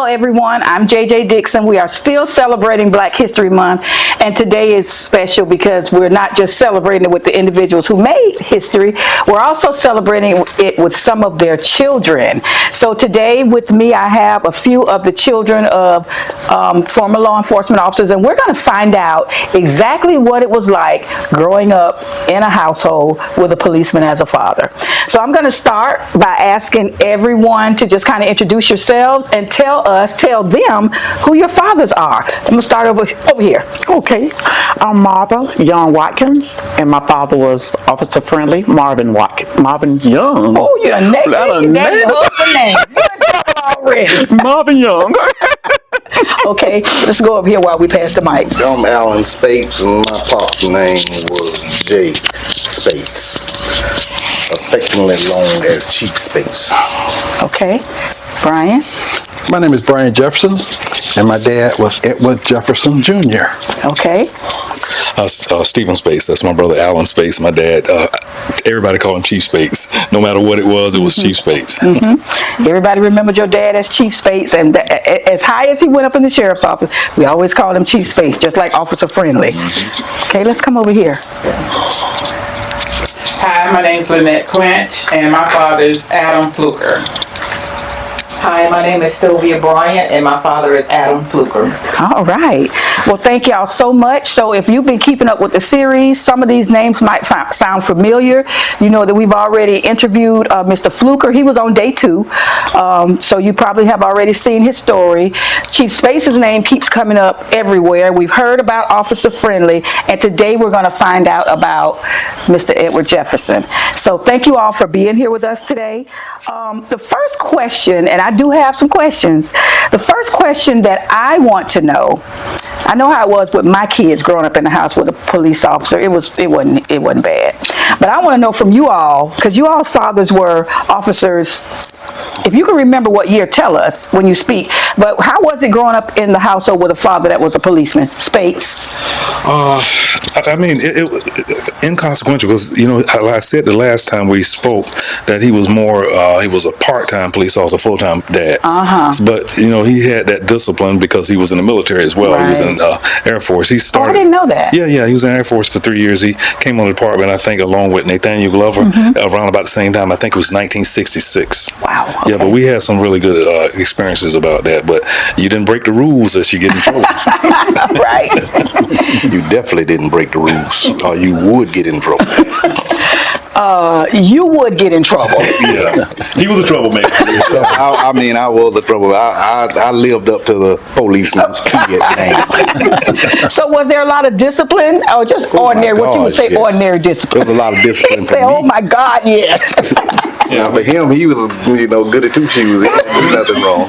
Hello everyone, I'm JJ Dixon. We are still celebrating Black History Month, and today is special because we're not just celebrating it with the individuals who made history, we're also celebrating it with some of their children. So today with me I have a few of the children of former law enforcement officers, and we're going to find out exactly what it was like growing up in a household with a policeman as a father. So I'm going to start by asking everyone to just kind of introduce yourselves and tell them who your fathers are. I'm going to start over here. Okay, I'm Martha Young Watkins, and my father was Officer Friendly Marvin Young. Oh, you're a name. Daddy husband name. You're in trouble already. Marvin Young. Okay, let's go up here while we pass the mic. I'm Alan Spates, and my pop's name was Jay Spates, affectionately known as Chief Spates. Okay, Brian. My name is Brian Jefferson, and my dad was Edward Jefferson Jr. Okay. Stephen Spates, that's my brother Alan Spates. My dad, everybody called him Chief Spates. No matter what it was Chief Spates. Mm-hmm. Everybody remembered your dad as Chief Spates, and as high as he went up in the sheriff's office, we always called him Chief Spates, just like Officer Friendly. Okay, let's come over here. Hi, my name is Lynette Clinch, and my father is Adam Fluker. Hi, my name is Sylvia Bryant, and my father is Adam Fluker. All right. Well, thank y'all so much. So if you've been keeping up with the series, some of these names might sound familiar. You know that we've already interviewed Mr. Fluker. He was on day 2. So you probably have already seen his story. Chief Space's name keeps coming up everywhere. We've heard about Officer Friendly, and today we're going to find out about Mr. Edward Jefferson. So thank you all for being here with us today. The first question, and I do have some questions. The first question that I want to know, I know how it was with my kids growing up in the house with a police officer. It wasn't bad. But I want to know from you all, because you all's fathers were officers. If you can remember what year, tell us when you speak. But how was it growing up in the household with a father that was a policeman? Spates? I mean, it inconsequential because, you know, I said the last time we spoke that he was he was a part-time police officer, full-time dad. But, you know, he had that discipline because he was in the military as well. Right. He was in Air Force. He started. I didn't know that. Yeah, he was in Air Force for 3 years. He came on the department, I think, along with Nathaniel Glover around about the same time. I think it was 1966. Wow. Okay. Yeah, but we had some really good experiences about that. But you didn't break the rules as you get in trouble. Right. You definitely didn't break the rules, or you would get in trouble. You would get in trouble. Yeah, he was a troublemaker. I mean, I was a trouble. I lived up to the policeman's key name. So was there a lot of discipline, or just ordinary? What you would say, yes. Ordinary discipline? There was a lot of discipline. Say, oh my God, yes. Now for him, he was, good at 2 shoes. He didn't do nothing wrong.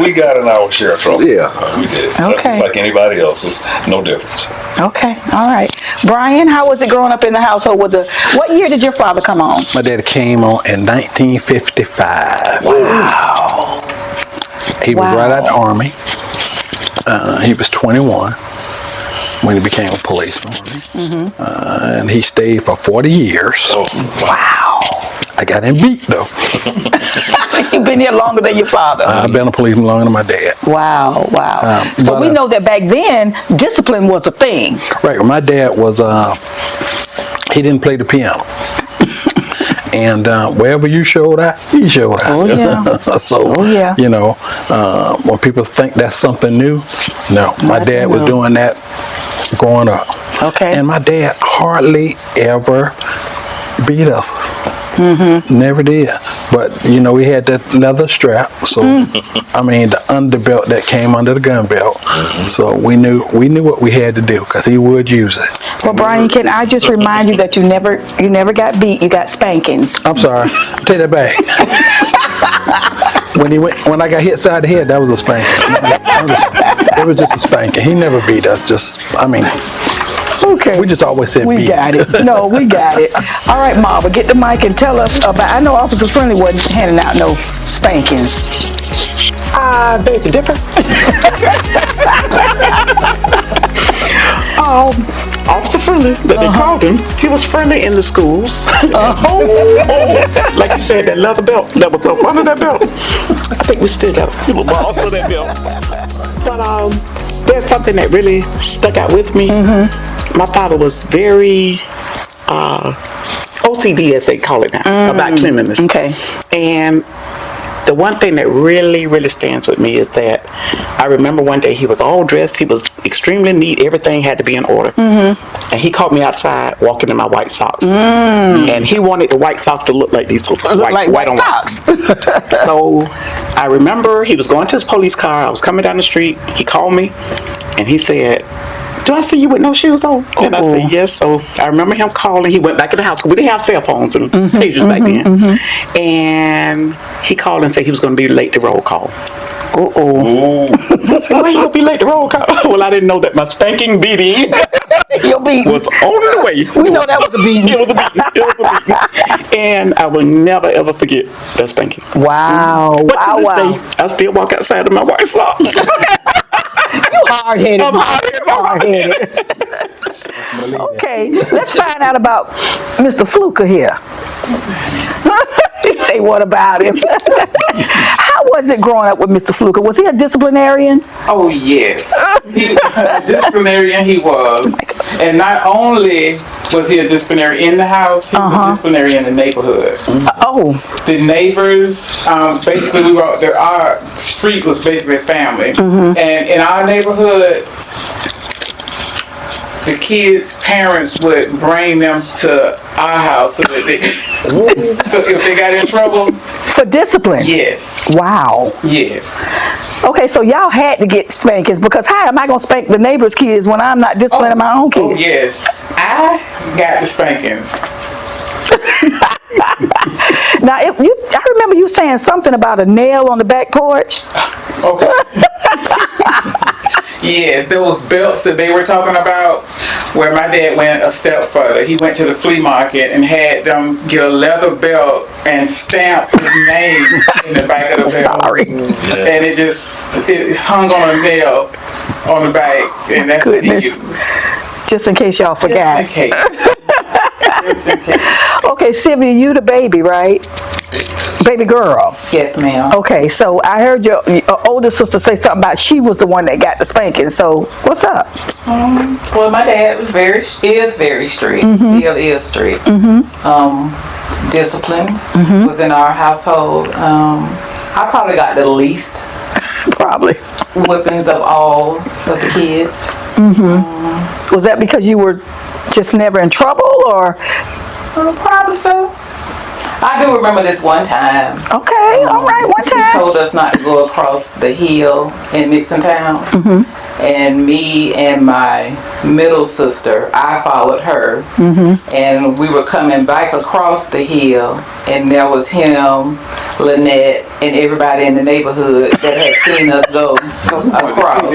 We got in our share of trouble. Yeah, we did. Okay. Just like anybody else, it's no difference. Okay, all right. Brian, how was it growing up in the household with what year did your father come on? My dad came on in 1955. Wow. He was right out of the Army. He was 21 when he became a policeman. And he stayed for 40 years. Oh, wow. I got him beat, though. You've been here longer than your father. I've been a policeman longer than my dad. Wow. So we know that back then, discipline was a thing. Right. My dad was, he didn't play the piano. And wherever you showed out, he showed out. Oh, yeah. So, you know, when people think that's something new, no. My dad was doing that growing up. Okay. And my dad hardly ever beat us. Never did. But, you know, we had that leather strap. So, I mean, the underbelt that came under the gun belt. So we knew what we had to do because he would use it. Well, Brian, can I just remind you that you never got beat. You got spankings. I'm sorry. Take that back. When I got hit side of the head, that was a spanking. It was just a spanking. He never beat us. Okay. We just always said we beat. got it. No, we got it. All right, Marva, get the mic and tell us about. I know Officer Friendly wasn't handing out no spankings. Beg to differ. Officer Friendly, that they called him, he was friendly in the schools. Like you said, that leather belt that was up under that belt. I think we still got a few balls of that belt. But there's something that really stuck out with me. My father was very OCD, as they call it now, about cleanliness. Okay. And the one thing that really, really stands with me is that I remember one day he was all dressed. He was extremely neat. Everything had to be in order. And he caught me outside walking in my white socks. And he wanted the white socks to look like these white on socks. So I remember he was going to his police car. I was coming down the street. He called me and he said, "Do I see you with no shoes on?" And I said, "Yes." So I remember him calling. He went back in the house because we didn't have cell phones and pages back then. And he called and said he was going to be late to roll call. I said, "Why you gonna be late to roll call?" Well, I didn't know that my spanking beating was on the way. We know that was a beating. It was a beating. It was a beating. And I will never ever forget that spanking. Wow. But Wow. to this day, I still walk outside in my white socks. You hard-headed. I'm hard-headed. Okay, let's find out about Mr. Fluker here. Say what about him? How was it growing up with Mr. Fluker? Was he a disciplinarian? Oh, yes. He was a disciplinarian, he was. And not only was he a disciplinarian in the house, he was a disciplinarian in the neighborhood. The neighbors, basically, our street was basically a family. And in our neighborhood, the kids' parents would bring them to our house so that so if they got in trouble. For discipline? Yes. Wow. Yes. Okay, so y'all had to get spankings because how am I going to spank the neighbor's kids when I'm not disciplining my own kids? Oh, yes. I got the spankings. Now, I remember you saying something about a nail on the back porch. Okay. Yeah, those belts that they were talking about, where my dad went a step further. He went to the flea market and had them get a leather belt and stamp his name in the back of the belt. Sorry. And it hung on a nail on the back, and that's what he used. Just in case y'all forgot. Just in case. Just in case. Okay, Sylvia, you the baby, right? Baby girl. Yes, ma'am. Okay, so I heard your older sister say something about she was the one that got the spanking. So what's up? Well, my dad was very strict. Still is strict. Discipline was in our household. I probably got the least Probably. whippings of all of the kids. Was that because you were just never in trouble, or? Probably so. I do remember this one time. Okay, all right, one He time. told us not to go across the hill in Mixon Town. And me and my middle sister, I followed her. And we were coming back across the hill, and there was him, Lynette, and everybody in the neighborhood that had seen us go across.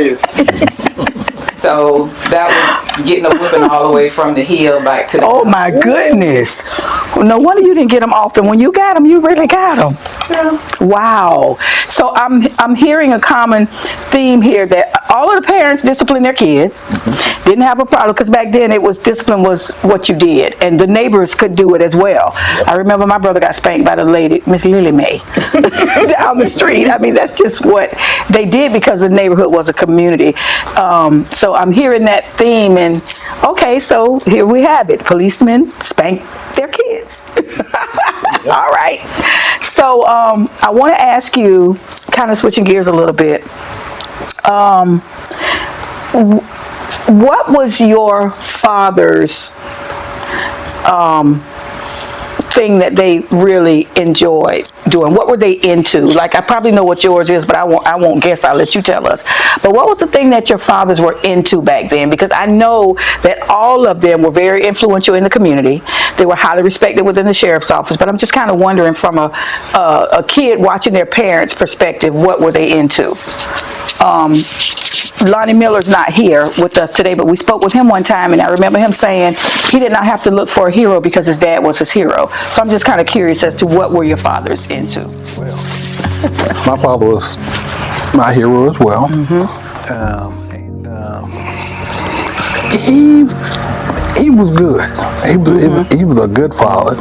So that was getting a whipping all the way from the hill back to the Oh my goodness. No wonder you didn't get them often. When you got them, you really got them. Yeah. Wow. So I'm hearing a common theme here that all of the parents discipline their kids. Didn't have a problem because back then it was discipline was what you did, and the neighbors could do it as well. I remember my brother got spanked by the lady, Miss Lily Mae, down the street. I mean, that's just what they did because the neighborhood was a community. So I'm hearing that theme, and okay, so here we have it. Policemen spank their kids. All right. So I want to ask you, kind of switching gears a little bit, what was your father's thing that they really enjoyed doing? What were they into? Like, I probably know what yours is, but I won't guess. I'll let you tell us. But what was the thing that your fathers were into back then? Because I know that all of them were very influential in the community. They were highly respected within the sheriff's office. But I'm just kind of wondering, from a kid watching their parents' perspective, what were they into? Lonnie Miller's not here with us today, but we spoke with him one time, and I remember him saying he did not have to look for a hero because his dad was his hero. So I'm just kind of curious as to what were your fathers into? Well, my father was my hero as well. He He was good. He was a good father.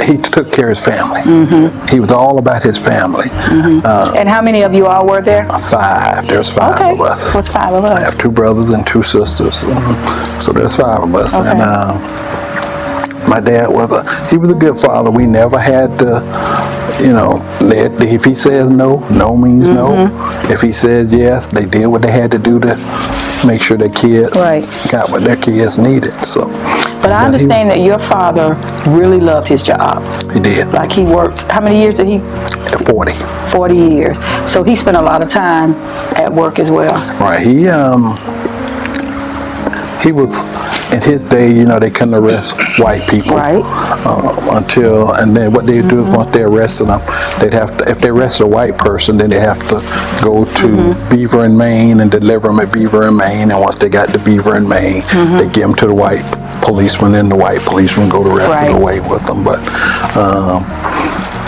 He took care of his family. He was all about his family. And how many of you all were there? 5. There's 5 Okay. of us. What's 5 of I us? have 2 brothers and 2 sisters. So there's 5 of us. Okay. And my dad he was a good father. We never had to, if he says no, no means no. If he says yes, they did what they had to do to make sure their kids got what their kids needed. So, But I understand that your father really loved his job. he did. Like he worked, how many years did he? 40. 40 years. So he spent a lot of time at work as well. Right. He was, in his day, they couldn't arrest white people. Right. And then what they'd do is once they arrested them, they'd have to, if they arrested a white person, then they'd have to go to Beaver in Maine and deliver them at Beaver in Maine. And once they got to Beaver in Maine, they'd give them to the white policeman, and the white policeman go the rest of the way with them. But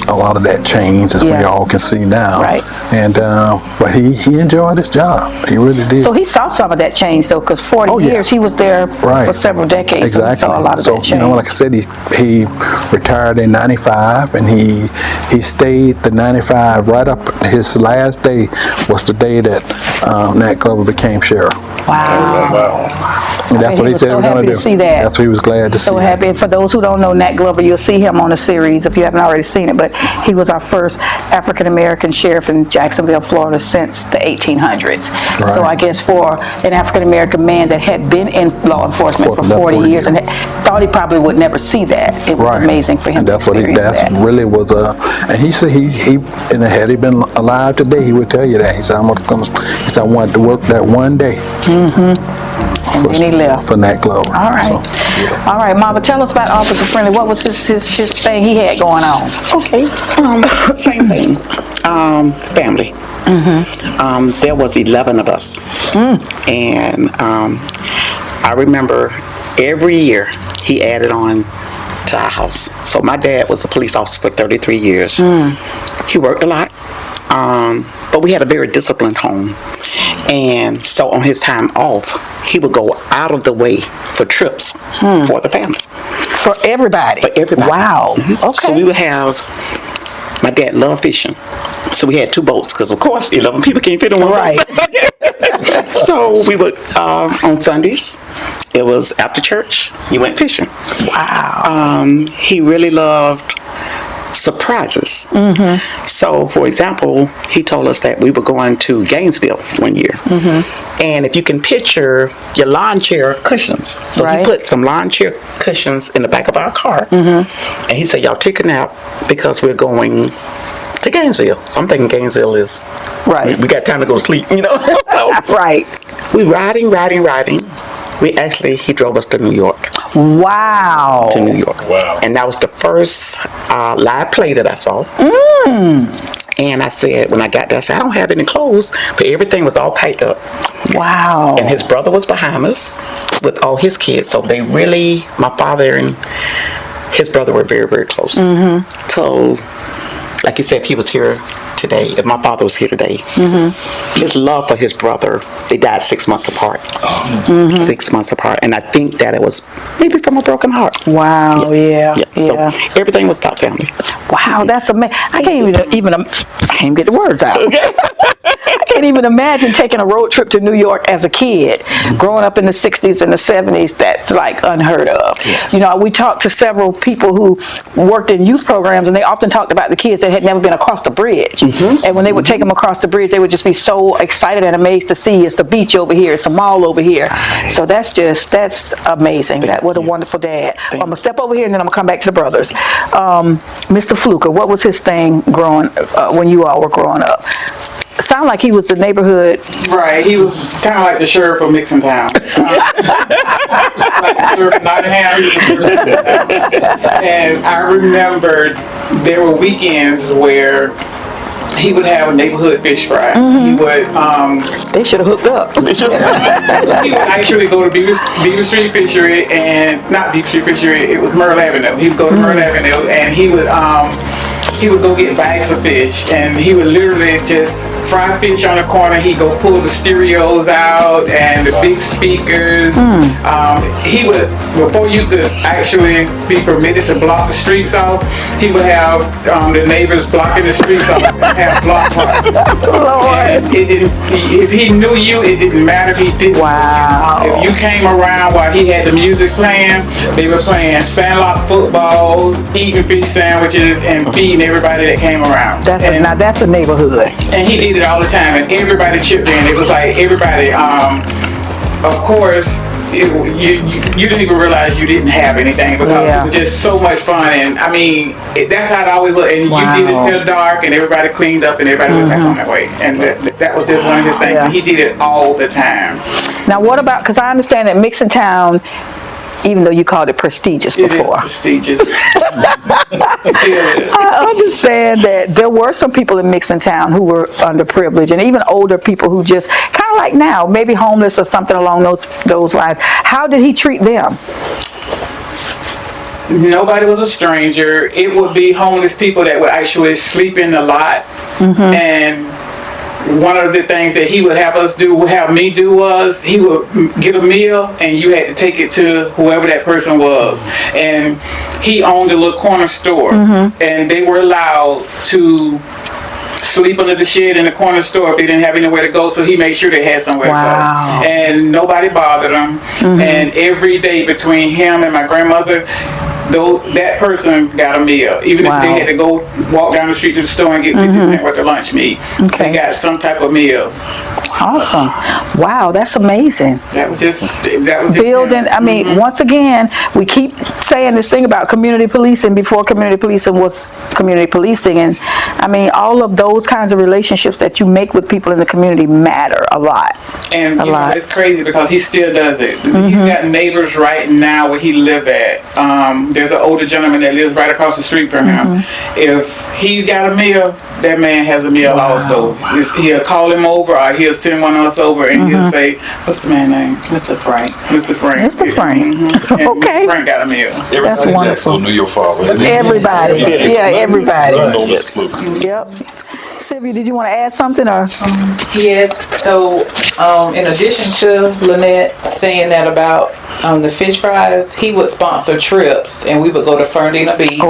a lot of that changed, as we all can see now. Right. And but he enjoyed his job. He really did. So he saw some of that change though, because 40 years he was there for several decades. Exactly. So he saw a lot of that change. Like I said, he retired in '95, and he stayed the '95 right up. His last day was the day that Nat Glover became sheriff. Wow. And that's what he said so we're going happy to do. see that. That's what he was glad to see. So happy. And for those who don't know Nat Glover, you'll see him on a series if you haven't already seen it. But he was our first African-American sheriff in Jacksonville, Florida since the 1800s. Right. So I guess for an African-American man that had been in law enforcement for 40 years and thought he probably would never see that, it was amazing for him and that's to experience that. that. Really was and he said and had he been alive today, he would tell you that. He said, I wanted to work that one day. And then he left. For Nat Glover. All right. All right, Mama, tell us about Officer Friendly. What was his thing he had going on? Okay. Same thing. Family. There was 11 of us. And I remember every year he added on to our house. So my dad was a police officer for 33 years. He worked a lot. But we had a very disciplined home. And so on his time off, he would go out of the way for trips for the family. For everybody? For everybody. Wow. Okay. So we would have, my dad loved fishing. So we had 2 boats because, of course, 11 people can't fit in one boat. So we would, on Sundays, it was after church, he went fishing. Wow. He really loved surprises. So, for example, he told us that we were going to Gainesville one year. And if you can picture your lawn chair cushions. So he put some lawn chair cushions in the back of our car. And he said, y'all take a nap because we're going to Gainesville. So I'm thinking Gainesville is, we got time to go to sleep, So we riding. He drove us to New York. Wow. To New York. Wow. And that was the first live play that I saw. And I said, when I got there, I said, I don't have any clothes, but everything was all packed up. Wow. And his brother was behind us with all his kids. So they really, my father and his brother were very, very close. So, like you said, if he was here today, if my father was here today, his love for his brother, they died 6 months apart. 6 months apart. And I think that it was maybe from a broken heart. Wow, yeah. So everything was about family. Wow, that's amazing. I can't even get the words out. I can't even imagine taking a road trip to New York as a kid. Growing up in the 60s and the 70s, that's like unheard of. We talked to several people who worked in youth programs, and they often talked about the kids that had never been across the bridge. And when they would take them across the bridge, they would just be so excited and amazed to see it's the beach over here, it's a mall over here. So that's amazing. What a wonderful dad. I'm going to step over here and then I'm going to come back to the brothers. Mr. Fluker, what was his thing when you all were growing up? Sound like he was the neighborhood. Right, he was kind of like the sheriff of Mixon Town. Like the sheriff of Nottingham. And I remember there were weekends where he would have a neighborhood fish fry. He would. They should have hooked up. He would actually go to Beaver Street Fishery, and not Beaver Street Fishery. It was Myrtle Avenue. He would go to Myrtle Avenue, and he would he would go get bags of fish, and he would literally just fry fish on the corner. He'd go pull the stereos out and the big speakers. He would, before you could actually be permitted to block the streets off, he would have the neighbors blocking the streets off and have block parties. And it didn't, if he knew you, it didn't matter if he didn't. Wow. If you came around while he had the music playing, they were playing sandlot football, eating fish sandwiches, and feeding everybody that came around. Now that's a neighborhood. And he did it all the time, and everybody chipped in. It was like everybody, of course, you didn't even realize you didn't have anything because it was just so much fun. And I mean, that's how it always was. And you did it till dark, and everybody cleaned up, and everybody went back on their way. And that was just one of his things. Yeah. He did it all the time. Now what about, because I understand that Mixon Town, even though you called it prestigious before. It is prestigious. Still is. I understand that there were some people in Mixon Town who were underprivileged, and even older people who just kind of like now, maybe homeless or something along those lines. How did he treat them? Nobody was a stranger. It would be homeless people that would actually sleep in the lots. And one of the things that he would have me do was he would get a meal and you had to take it to whoever that person was. And he owned a little corner store, and they were allowed to sleep under the shed in the corner store if they didn't have anywhere to go, so he made sure they had somewhere to go. And nobody bothered them. And every day between him and my grandmother, that person got a meal. Even if they had to go walk down the street to the store and get 50 cents worth of lunch meat, they got some type of meal. Awesome. Wow, that's amazing. That was just building. I mean, once again, we keep saying this thing about community policing before community policing was community policing. And I mean, all of those kinds of relationships that you make with people in the community matter a lot. And you know, it's crazy because he still does it. He's got neighbors right now where he live at. There's an older gentleman that lives right across the street from him. If he's got a meal, that man has a meal also. He'll call him over, or he'll send one of us over, and he'll say, "What's the man's name?" Mr. Frank. Mr. Frank. Mr. Frank. And Okay. Mr. Frank got a meal. That's wonderful. Knew your father. Everybody. Yeah, everybody. Yes. Yep. Sylvia, did you want to add something or? Yes, so in addition to Lynette saying that about the fish fries, he would sponsor trips, and we would go to Fernandina Beach,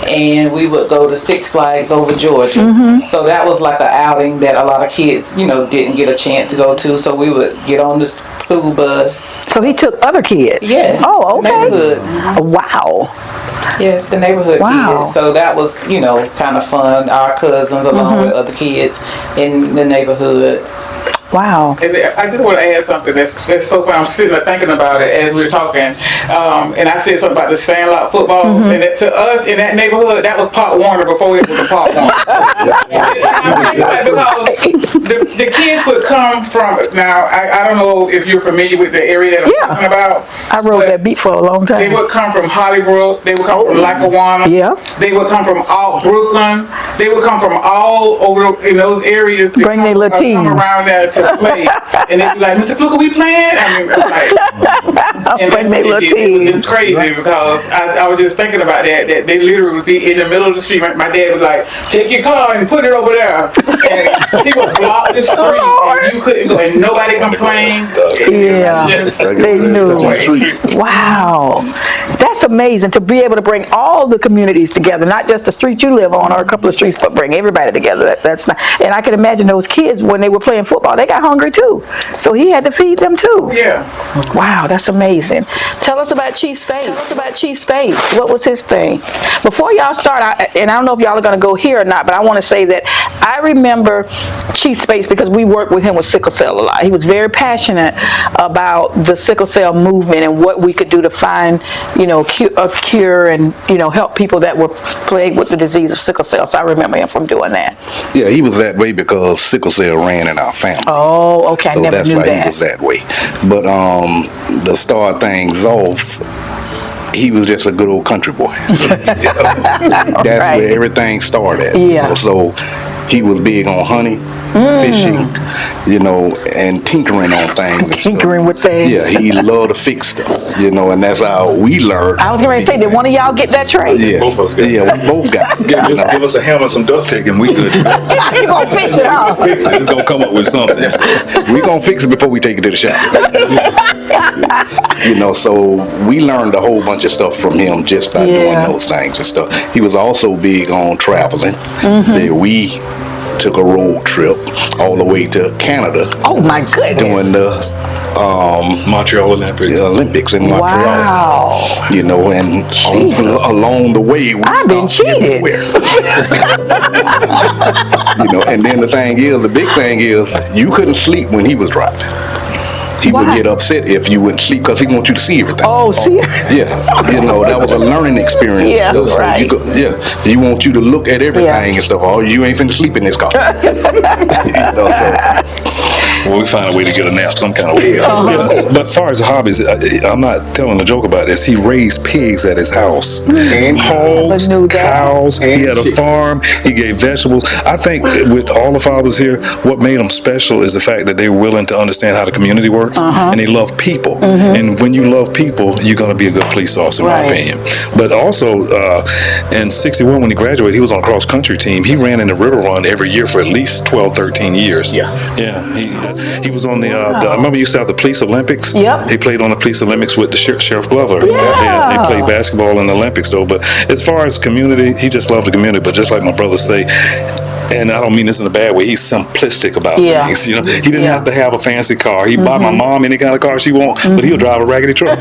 and we would go to Six Flags over Georgia. So that was like an outing that a lot of kids, didn't get a chance to go to, so we would get on the school bus. So he took other kids? Yes. Oh, okay. Neighborhood. Wow. Yes, the neighborhood kids. So that was, kind of fun. Our cousins along with other kids in the neighborhood. Wow. And I just want to add something that's so fun. I'm sitting there thinking about it as we were talking. And I said something about the sandlot football. And that to us in that neighborhood, that was Pop Warner before it was a Pop Warner. Because the kids would come from, now, I don't know if you're familiar with the area that I'm talking about. I rode that beat for a long time. They would come from Hollywood. They would come from Lackawanna. Yeah. They would come from all Brooklyn. They would come from all over in those areas to Bring their little teams. come around there to play. And they'd be like, "Mr. Fluke, are we playing?" I mean, I'm like, and Bring their little it was teams. just crazy because I was just thinking about that they literally would be in the middle of the street. My dad was like, "Take your car and put it over there." And he would block the street and you couldn't go and nobody complained. Yeah. They knew. Wow. That's amazing to be able to bring all the communities together, not just the street you live on or a couple of streets, but bring everybody together. That's not, and I can imagine those kids when they were playing football, they got hungry too. So he had to feed them too. Yeah. Wow, that's amazing. Tell us about Chief Spades. What was his thing? Before y'all start, and I don't know if y'all are going to go here or not, but I want to say that I remember Chief Spades because we worked with him with sickle cell a lot. He was very passionate about the sickle cell movement and what we could do to find, a cure and, help people that were plagued with the disease of sickle cell. So I remember him from doing that. Yeah, he was that way because sickle cell ran in our family. Oh, okay. So I never that's knew why that. he was that way. But to start things off, he was just a good old country boy. That's right. where everything started. Yeah. So He was big on hunting, fishing, and tinkering on things. and stuff. Tinkering with things. Yeah, he loved to fix stuff, and that's how we learned. I was going to say, did one of y'all get that trait? Yes. Both of us got it. Yeah, we both got it. Give us a hammer and some duct tape and we good. You gonna fix it, huh? Fix it. It's gonna come up with something. We're going to fix it before we take it to the shop. So we learned a whole bunch of stuff from him just by doing those things and stuff. He was also big on traveling. We took a road trip all the way to Canada. Oh my goodness. Doing the Montreal Olympics. Olympics in Montreal. Wow. And along the way, we I've been stopped cheated. everywhere. And then the big thing is, you couldn't sleep when he was driving. He would Why? get upset if you wouldn't sleep because he wants you to see everything. Oh, see? Yeah, that was a learning experience. Yeah, So right. He wants you to look at everything Yeah. and stuff. Oh, you ain't finna sleep in this car. Well, we find a way to get a nap some kind of way. But as far as hobbies, I'm not telling a joke about this. He raised pigs at his house. And Hogs, I knew that. cows. He And had a chickens. farm. He gave vegetables. I think with all the fathers here, what made them special is the fact that they were willing to understand how the community works and they love people. And when you love people, you're going to be a good police officer, in my Right. opinion. But also, in '61, when he graduated, he was on a cross country team. He ran in the river run every year for at least 12, 13 years. Yeah. Yeah. He was on the I remember you used to have the Police Olympics. Yep. He played on the Police Olympics with the Sheriff Glover. Yeah. They played basketball in the Olympics though. But as far as community, he just loved the community. But just like my brothers say, and I don't mean this in a bad way, he's simplistic about things. He didn't have to have a fancy car. He bought my mom any kind of car she wants, but he'll drive a raggedy truck.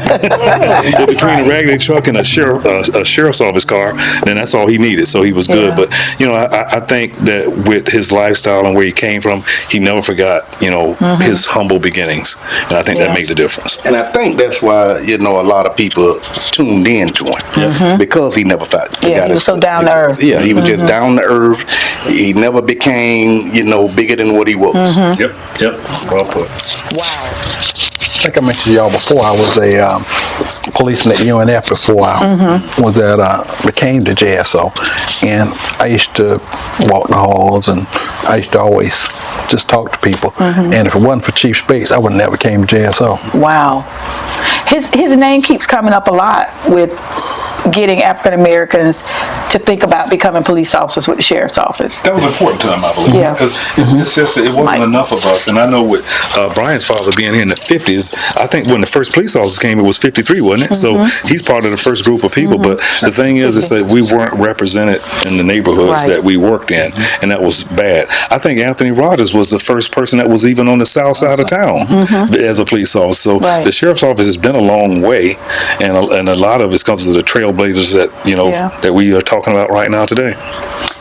Between a raggedy truck and a sheriff's office car, then that's all he needed. So he was good. Yeah. But I think that with his lifestyle and where he came from, he never forgot his humble beginnings, and I think that made the difference. And I think that's why, a lot of people tuned in to him because he never forgot. Yeah, he was so down to earth. Yeah, he was just down to earth. He never became, bigger than what he was. Yep. Well put. Wow. I think I mentioned to y'all before, I was a policeman at UNF before I became the JSO. And I used to walk the halls and I used to always just talk to people. And if it wasn't for Chief Spates, I would have never became JSO. Wow. His name keeps coming up a lot with getting African Americans to think about becoming police officers with the sheriff's office. That was important to him, I believe. Yeah. Because it's just, it wasn't enough of us. And I know with Brian's father being here in the 50s, I think when the first police officers came, it was 53, wasn't it? So he's part of the first group of people. But the thing is that we weren't represented in the neighborhoods Right. that we worked in. And that was bad. I think Anthony Rogers was the first person that was even on the south side of town as a police officer. So Right. the sheriff's office has been a long way. And a lot of it comes to the trailblazers that, that we are talking about right now today.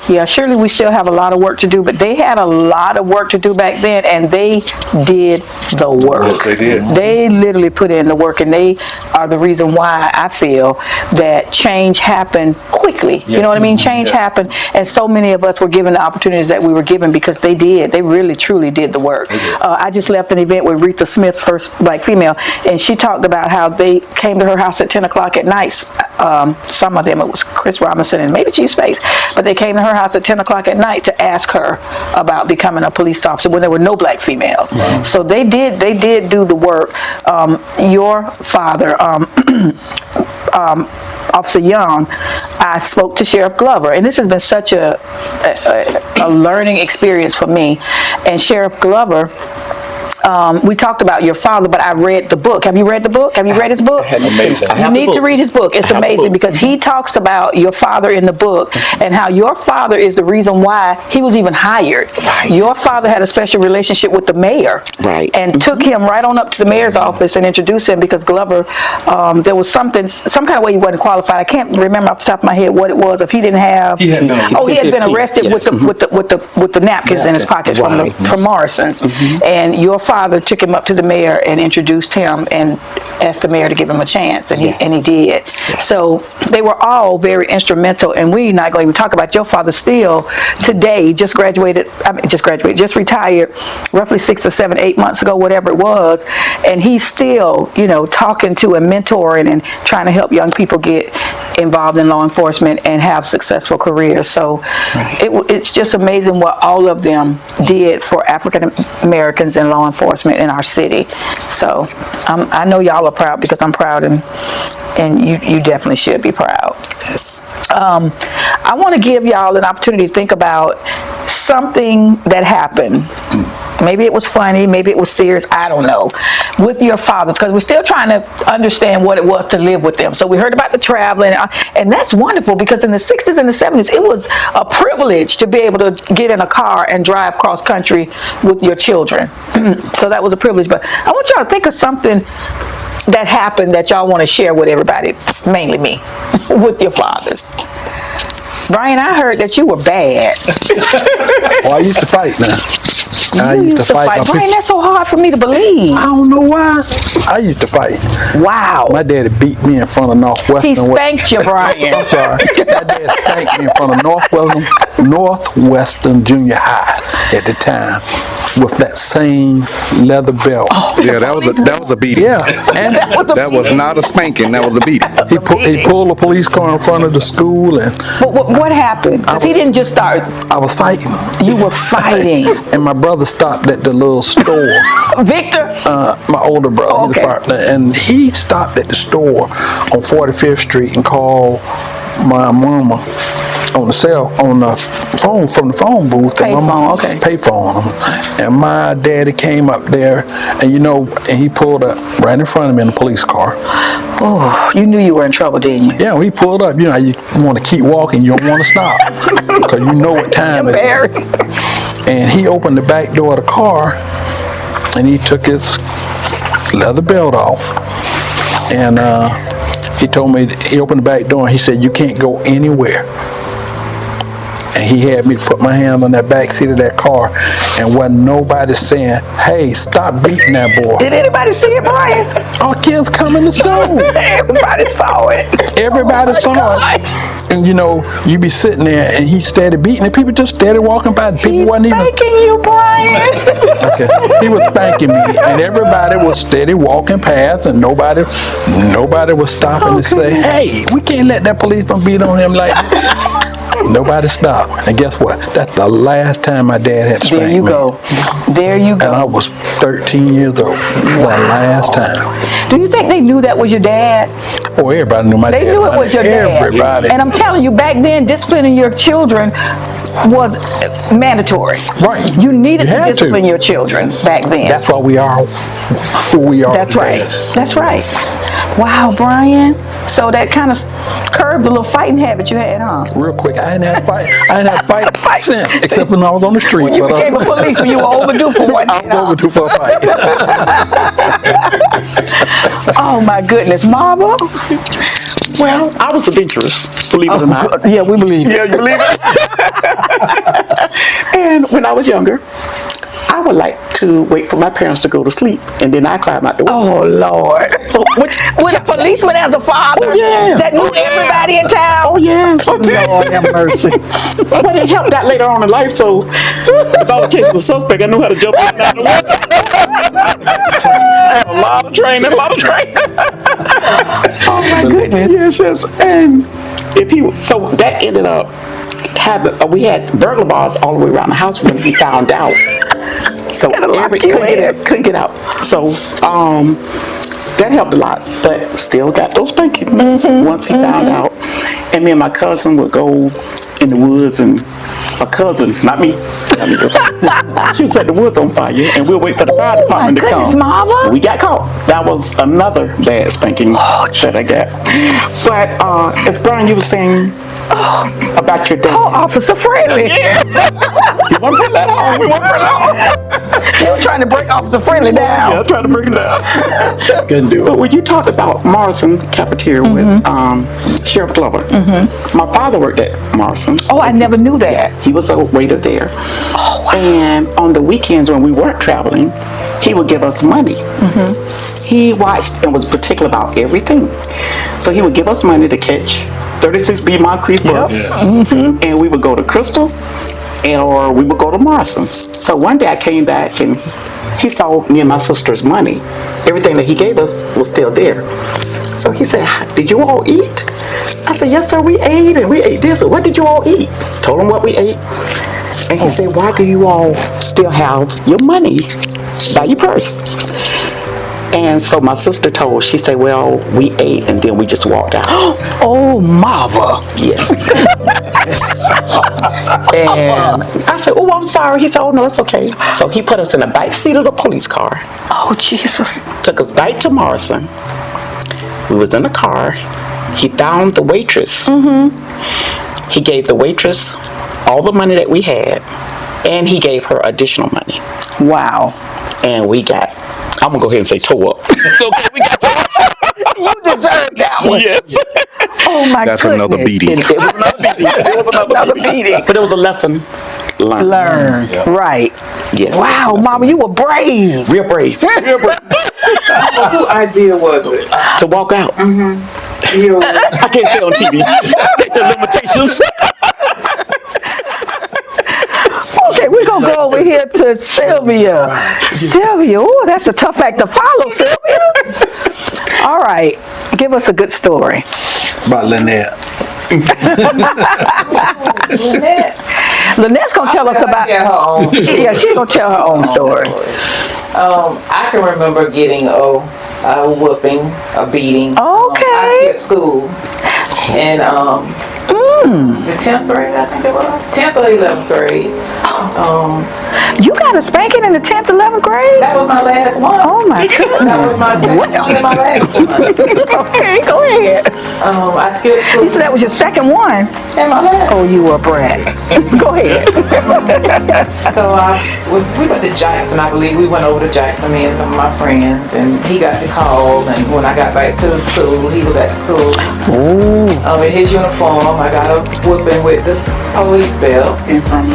Yeah, surely we still have a lot of work to do, but they had a lot of work to do back then, and they did the work. Yes, they did. They literally put in the work, and they are the reason why I feel that change happened quickly. You know what I mean? Change happened, and so many of us were given the opportunities that we were given because they did. They really, truly did the work. I just left an event with Retha Smith, first black female, and she talked about how they came to her house at 10 o'clock at night. Some of them, it was Chris Robinson and maybe Chief Spates, but they came to her house at 10 o'clock at night to ask her about becoming a police officer when there were no black females. So they did do the work. Your father, Officer Young, I spoke to Sheriff Glover, and this has been such a learning experience for me. And Sheriff Glover, we talked about your father, but I read the book. Have you read the book? Have you read his book? Amazing. You need to read his book. It's amazing because he talks about your father in the book and how your father is the reason why he was even hired. Right. Your father had a special relationship with the mayor. Right. And took him right on up to the mayor's office and introduced him because Glover, there was some kind of way he wasn't qualified. I can't remember off the top of my head what it was. If he didn't have, He had been he had been arrested Yes. with the napkins in his pockets Right. from Morrison's. And your father father took him up to the mayor and introduced him and asked the mayor to give him a chance, and Yes. he did. So they were all very instrumental, and we're not going to even talk about your father still today, just retired roughly 6 or 7, 8 months ago, whatever it was, and he's still, talking to and mentoring and trying to help young people get involved in law enforcement and have successful careers. So it's just amazing what all of them did for African Americans in law enforcement in our city. So I know y'all are proud, because I'm proud, and you definitely should be proud. Yes. I want to give y'all an opportunity to think about something that happened. Maybe it was funny, maybe it was serious, I don't know, with your fathers, because we're still trying to understand what it was to live with them. So we heard about the traveling, and that's wonderful, because in the 60s and the 70s, it was a privilege to be able to get in a car and drive cross country with your children. So that was a privilege. But I want y'all to think of something that happened that y'all want to share with everybody, mainly me, with your fathers. Brian, I heard that you were bad. Well, I used to fight now. I used to fight. Brian, that's so hard for me to believe. I don't know why. I used to fight. Wow. My daddy beat me in front of Northwestern. He spanked you, Brian. I'm sorry. My dad spanked me in front of Northwestern Junior High at the time with that same leather belt. Yeah, that was a beating. Yeah, and That was not a spanking. That was a beating. he pulled a police car in front of the school, and But what happened? Because he didn't just start. I was fighting. You were fighting. And my brother stopped at the little store. Victor? My older brother, Oh, he's a okay. partner, and he stopped at the store on 45th Street and called my mama on the phone from the phone booth. Pay phone, okay. Payphone. And my daddy came up there, and and he pulled up right in front of me in a police car. Oh, you knew you were in trouble, didn't you? Yeah, when he pulled up, you want to keep walking, you don't want to stop, because you know what time it is. Embarrassed. And he opened the back door of the car, and he took his leather belt off, and he told me, he opened the back door and he said, "You can't go anywhere." And he had me put my hand on that back seat of that car, and wasn't nobody saying, "Hey, stop beating that boy." Did anybody see it, Brian? Our kids coming to school. Everybody saw it. Everybody Oh, my saw gosh. it. And you be sitting there and he steady beating, and people just steady walking by. People He's wasn't even. spanking you, Brian. Okay. He was spanking me, and everybody was steady walking past, and nobody was stopping to say, "Hey, we can't let that policeman beat on him like that." Nobody stopped. And guess what? That's the last time my dad had to spank me. There you go. There you And I go. was 13 years old. The last time. Do you think they knew that was your dad? Oh, everybody knew my dad. They knew it was your dad. Everybody. And I'm telling you, back then, disciplining your children was mandatory. Right. You needed You to had to. discipline your children back then. That's why we are who we are. That's today. right. That's right. Wow, Brian. So that kind of curbed the little fighting habit you had, huh? Real quick, I ain't had to fight. I ain't had to fight since, except when I was on the street. When you but, became a policeman, you were overdue for one. I was overdue for a fight. Oh my goodness, Marva. Well, I was adventurous, believe it or not. Yeah, we believe. Yeah, you believe it? And when I was younger, I would like to wait for my parents to go to sleep, and then I climb out the window. Oh Lord. So, which, With a policeman as a father Oh, yeah. that knew Oh, yeah. everybody in town. oh yes, Lord have mercy. but it helped out later on in life. So if I was chasing the suspect, I knew how to jump in and out the window. I had a lot of training, Oh my goodness. Yes. And so that ended up we had burglar bars all the way around the house when he found out. So couldn't get out. So that helped a lot, but still got those spankings once he found out. And me and my cousin would go in the woods, and my cousin, not me, she would set the woods on fire, and we'll wait for the fire department to goodness, come. Marva. We got caught. That was another bad spanking that I got. But as Brian, you were saying about your dad. Oh, Officer Friendly. You want to put that on? We want to put that on. You were trying to break Officer Friendly down. Yeah, I tried to break it down. Couldn't do But it. when you talked about Morrison Cafeteria with Sheriff Glover, my father worked at Morrison. Oh, I never knew that. He was a waiter there. And on the weekends when we weren't traveling, he would give us money. He watched and was particular about everything. So he would give us money to catch 36B Moncrief bus, and we would go to Crystal, or we would go to Morrison's. So one day I came back and he saw me and my sister's money. Everything that he gave us was still there. So he said, "Did you all eat?" I said, "Yes, sir, we ate, and we ate this. What did you all eat?" Told him what we ate. And he said, "Why do you all still have your money by your purse?" And so my sister told, she said, "Well, we ate and then we just walked out." Oh, Marva. Yes. And I said, "Oh, I'm sorry." He said, "Oh, no, it's okay." So he put us in the back seat of the police car, Oh, Jesus. took us back to Morrison. We was in the car. He found the waitress. He gave the waitress all the money that we had, and he gave her additional money. Wow. And we got, I'm gonna go ahead and say toe up. So we got toe up. You deserve that one. Yes. Oh, my That's goodness. another beating. It was another beating. It was another beating. But it was a lesson learned. Learn. Right. Yes. Wow, Mama, you were brave. Real brave. Real brave. Whose idea was it? To walk out. You I can't say on TV. Statute of limitations. Okay, we're going to go over here to Sylvia. Sylvia, oh, that's a tough act to follow, Sylvia. All right, give us a good story. About Lynette. Lynette's going to tell us about... her own story. Yeah, she's going to tell her own story. I can remember getting a whooping, a beating. Okay. I skipped school. And the 10th grade, I think it was. 10th or 11th grade. You got a spanking in the 10th, 11th grade? That was my last one. Oh, my goodness. That was my second one and my last one. Okay, go ahead. I skipped school. You said that was your second one? And my last Oh, you were a brat. Go ahead. So we went to Jackson, I believe. We went over to Jackson, me and some of my friends, and he got the call. And when I got back to the school, he was at the school. In his uniform, I got a whooping with the police belt in front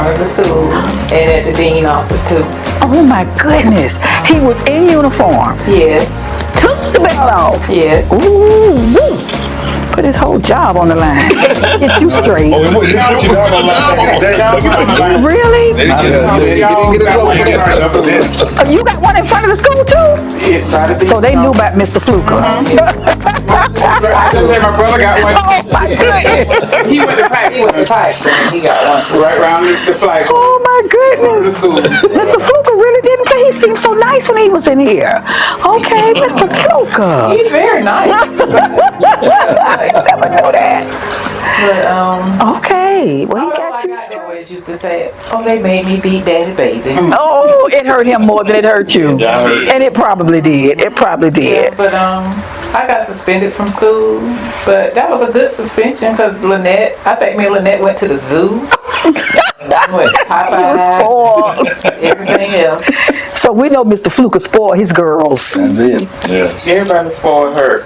of the school, and at the dean office too. Oh, my goodness. He was in uniform. Yes, Took the belt off. yes. Ooh, woo. Put his whole job on the line. Get you straight. Really? You got one in front of the school too? So they knew about Mr. Fluker. I just say my brother got one. Oh my goodness. He went to He went to Paxton, Paxton. He got one too. right around the flag. Oh my To goodness. school. Mr. Fluker really didn't play. He seemed so nice when he was in here. Okay, Mr. Fluker. He's very nice. Never knew that. But Okay, well he all got I you got straight. always used to say, "Oh, they made me beat Daddy Baby." Oh, it hurt him more than it hurt you. And it probably did. It probably did. But I got suspended from school, but that was a good suspension because Lynette, I think me and Lynette went to the zoo. Went to Popeye, Spoiled. everything else. So we know Mr. Fluker spoiled his girls. And then, yes. Everybody spoiled her.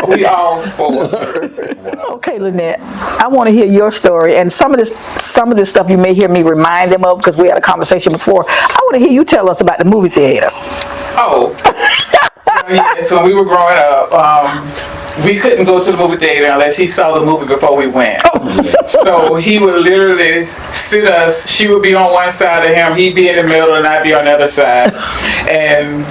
We all spoiled her. Okay, Lynette, I want to hear your story, and some of this stuff you may hear me remind them of because we had a conversation before. I want to hear you tell us about the movie theater. Oh. Yeah, so we were growing up. We couldn't go to the movie theater unless he saw the movie before we went. So he would literally sit us. She would be on one side of him, he'd be in the middle, and I'd be on the other side. And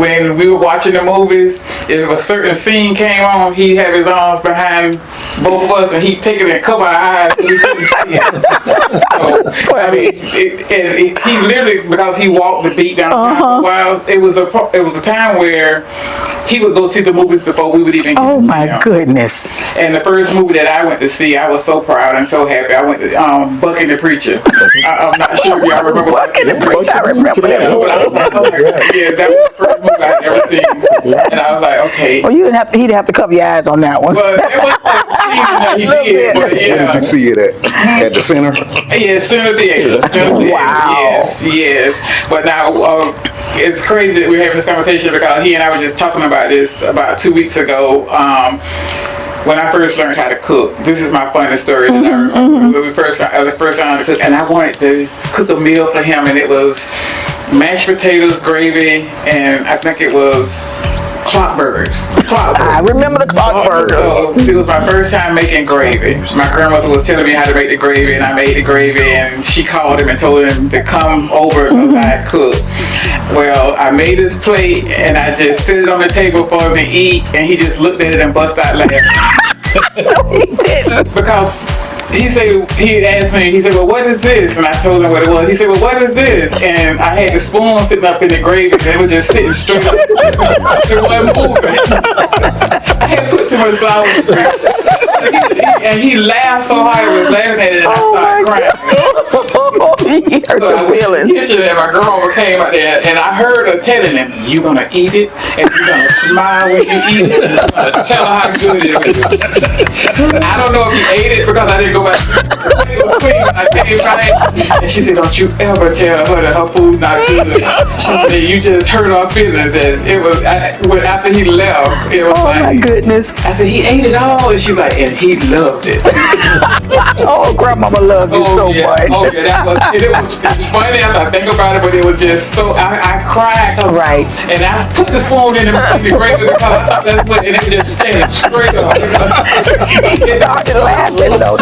when we were watching the movies, if a certain scene came on, he'd have his arms behind both of us, and he'd take it and cover our eyes so we couldn't see it. So, I mean, he literally, because he walked the beat down for a while, it was a time where he would go see the movies before we would even get Oh to see my them. goodness. And the first movie that I went to see, I was so proud and so happy. I went to Buck and the Preacher. I'm not sure if y'all remember Buck and the Preacher, I remember that Yeah, movie. that was the first movie I'd ever seen. And I was like, okay. Well, he'd have to cover your eyes on that one. But it was like, he did, but Where did yeah. you see it at the center? Yeah, Center Theater. Wow. Yes. But now, it's crazy that we're having this conversation because he and I were just talking about this about 2 weeks ago. When I first learned how to cook, this is my funny story that I remember. When we first learned how to cook, and I wanted to cook a meal for him, and it was mashed potatoes, gravy, and I think it was clock burgers. I remember the clock burgers. So it was my first time making gravy. My grandmother was telling me how to make the gravy, and I made the gravy, and she called him and told him to come over because I cook. Well, I made this plate, and I just set it on the table for him to eat, and he just looked at it and bust out laughing. No, he didn't. Because he asked me, he said, well, what is this? And I told him what it was. He said, well, what is this? And I had the spoon sitting up in the gravy, and it was just sitting straight up. It wasn't moving. I had put too much flour in it. And he laughed so hard, I was laughing at it, and I started crying. He hurt So I your went to the feelings. kitchen, and my grandma came out there, and I heard her telling him, "You gonna eat it, and you gonna smile when you eat it, and you gonna tell her how good it is." I don't know if he ate it because I didn't go back. It was clean when I came back, and she said, "Don't you ever tell her that her food not good." She said, "You just hurt our feelings." And it was after he left, it was Oh like, my goodness. I said, "He ate it all," and she was like, "And he loved it." Oh, grandmama loved you so much. Oh yeah, it was funny after I think about it, but it was just so I cried. Right. And I put the spoon in the gravy because I thought that's what, and it was just standing straight up. He started laughing though.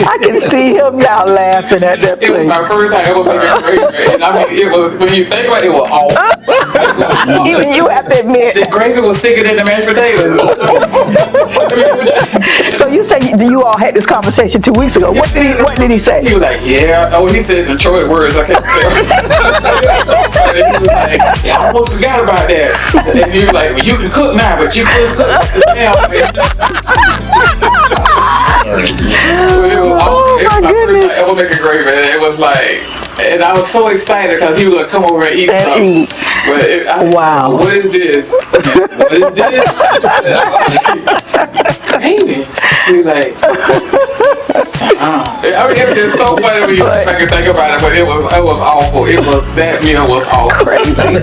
I can see him now laughing at that It was plate. my first time ever making gravy, and I mean, it was, when you think about it, it was awful. Even you have to admit. The gravy was thicker than the mashed potatoes. So you say you all had this conversation 2 weeks ago. What did he say? He was like, yeah. Oh, he said Detroit words. I can't say. And he was like, yeah, I almost forgot about that. And he was like, well, you can cook now, but you couldn't cook. Damn, Oh my goodness. I ever make a gravy, and it was like, and I was so excited because he was gonna come over and eat something. But Wow. What is this? What is this? Gravy. He was like, I mean, it was so funny when you think about it, but it was awful. That meal was awful. Crazy.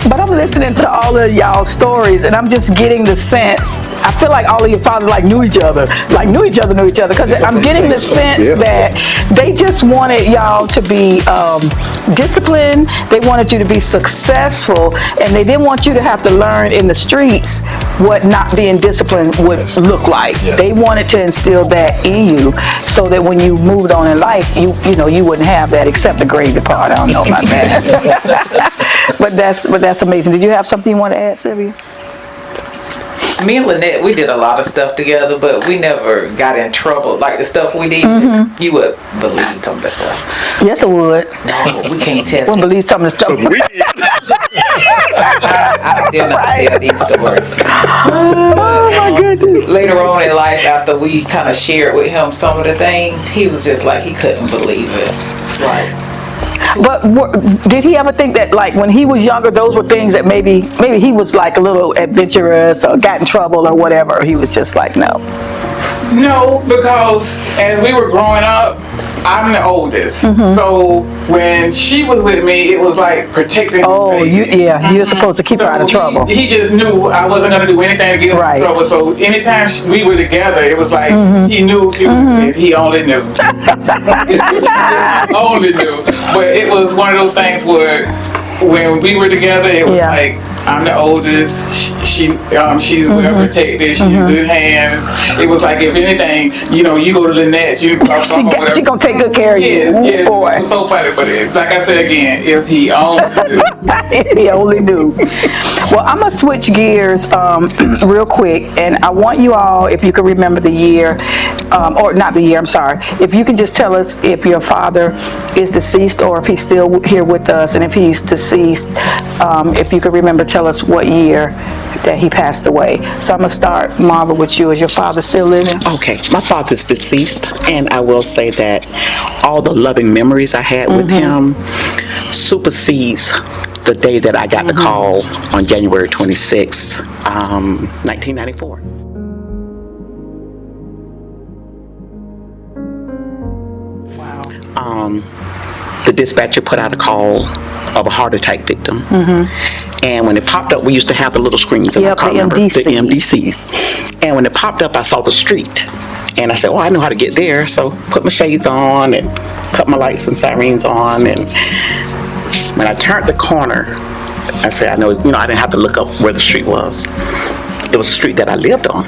But I'm listening to all of y'all's stories, and I'm just getting the sense. I feel like all of your fathers knew each other, because I'm getting the sense that they just wanted y'all to be disciplined. They wanted you to be successful, and they didn't want you to have to learn in the streets what not being disciplined would look like. They wanted to instill that in you, so that when you moved on in life, you wouldn't have that, except the gravy part. I don't know about that. But that's amazing. Did you have something you want to add, Sylvia? Me and Lynette, we did a lot of stuff together, but we never got in trouble. Like the stuff we did, you would believe some of the stuff. Yes, I would. No, we can't tell. Wouldn't believe some of the stuff. I did not tell these stories. Oh my goodness. Later on in life, after we kind of shared with him some of the things, he was just like, he couldn't believe it. Like, But did he ever think that, like, when he was younger, those were things that maybe he was like a little adventurous or got in trouble or whatever? He was just like, no. No, because as we were growing up, I'm the oldest. So when she was with me, it was like protecting Oh, the baby. you're supposed to keep her out of trouble. He just knew I wasn't going to do anything to get him in trouble. So anytime we were together, it was like he knew if he only knew. Only knew. But it was one of those things where when we were together, it was like, I'm the oldest. She's well protected. She's in good hands. It was like, if anything, you go to Lynette. She gonna take good care of you. Yeah, Boy. it was so funny. But like I said again, if he only knew. If he only knew. Well, I'm gonna switch gears real quick, and I want you all, if you can remember the year, or not the year, I'm sorry. If you can just tell us if your father is deceased or if he's still here with us, and if he's deceased, if you can remember, tell us what year that he passed away. So I'm gonna start, Marva, with you. Is your father still living? Okay, my father's deceased, and I will say that all the loving memories I had with him supersedes the day that I got the call on January 26, 1994. The dispatcher put out a call of a heart attack victim, And when it popped up, we used to have the little screens in our Yep, car. the remember? MDC. The MDCs. And when it popped up, I saw the street. And I said, I know how to get there. So put my shades on and cut my lights and sirens on. And when I turned the corner, I said, I know, I didn't have to look up where the street was. It was a street that I lived on.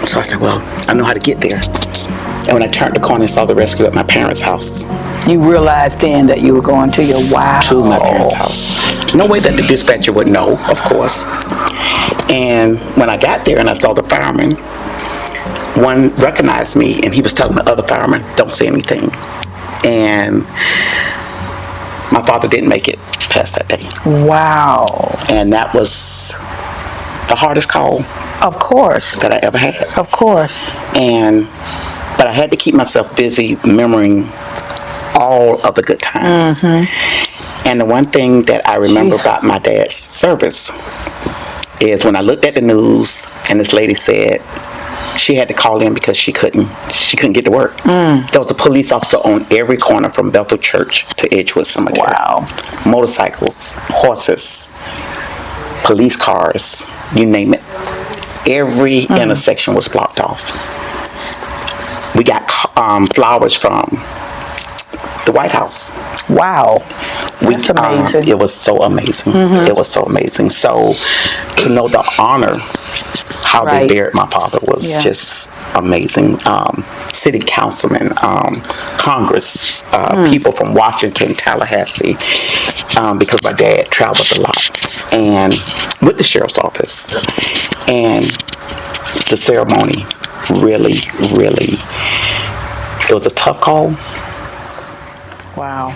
So I said, I know how to get there. And when I turned the corner and saw the rescue at my parents' house. You realized then that you were going to your To my parents' house. No way that the dispatcher would know, of course. And when I got there and I saw the fireman, one recognized me and he was telling the other fireman, don't say anything. And my father didn't make it past that day. Wow. And that was the hardest call Of course. that I ever had. Of course. But I had to keep myself busy remembering all of the good times. And the one thing that I remember about my dad's service is when I looked at the news and this lady said she had to call in because she couldn't get to work. There was a police officer on every corner from Bethel Church to Edgewood Cemetery. Wow. Motorcycles, horses, police cars, you name it. Every intersection was blocked off. We got flowers from the White House. Wow. That's amazing. It was so amazing. It was so amazing. So to know the honor, how Right. they buried my father was just amazing. City councilmen, Congress, people from Washington, Tallahassee, because my dad traveled a lot, and with the sheriff's office. And the ceremony really, it was a tough call. Wow.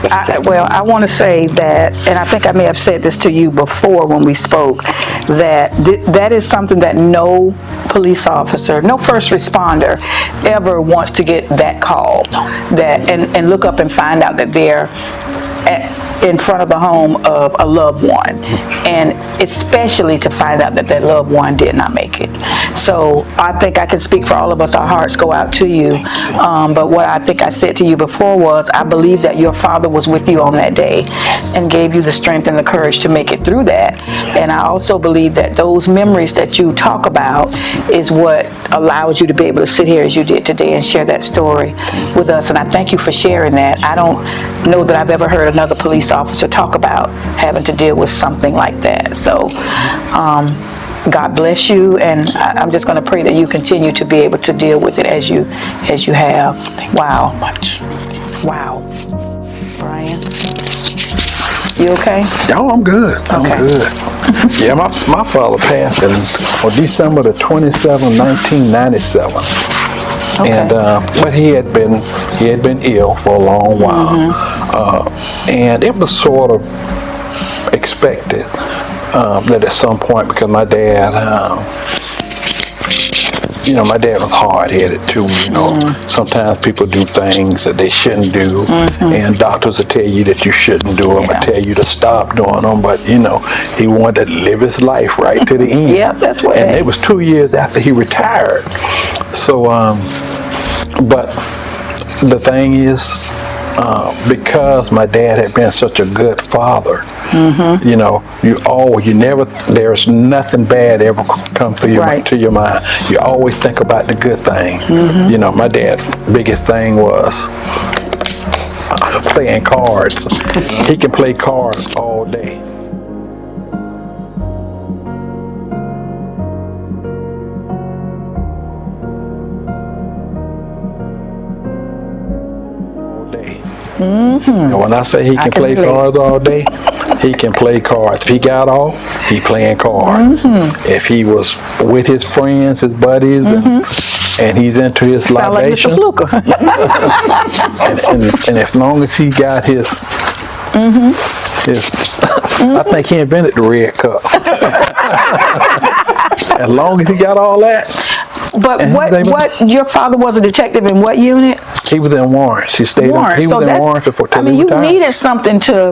I want to say that, and I think I may have said this to you before when we spoke, that that is something that no police officer, no first responder ever wants to get that call. That and look up and find out that they're in front of the home of a loved one, and especially to find out that loved one did not make it. So I think I can speak for all of us. Our hearts go out to you. But what I think I said to you before was, I believe that your father was with you on that day and gave you the strength and the courage to make it through that. And I also believe that those memories that you talk about is what allows you to be able to sit here as you did today and share that story with us. And I thank you for sharing that. I don't know that I've ever heard another police officer talk about having to deal with something like that. So God bless you, and I'm just going to pray that you continue to be able to deal with it as you have. Wow. So much. Wow. Brian, you okay? Oh, I'm good. I'm Okay. good. Yeah, my father passed on December the 27th, 1997. Okay. And but he had been ill for a long while, and it was sort of expected that at some point, because my dad, my dad was hard-headed too. Sometimes people do things that they shouldn't do, and doctors will tell you that you shouldn't do them, or tell you to stop doing them. But he wanted to live his life right to the end. Yep, that's what. And it was 2 years after he retired. So, but the thing is, because my dad had been such a good father, there's nothing bad ever come to your mind. You always think about the good thing. My dad's biggest thing was playing cards. He can play cards all day. And when I say he can play cards all day, he can play cards. If he got off, he playing cards. If he was with his friends, his buddies, and he's into his libations, like and as long as he got his, I think he invented the red cup. As long as he got all that. But what your father was a detective in what unit? He was in warrants. He stayed Warrants. in warrants before he you retired. needed something to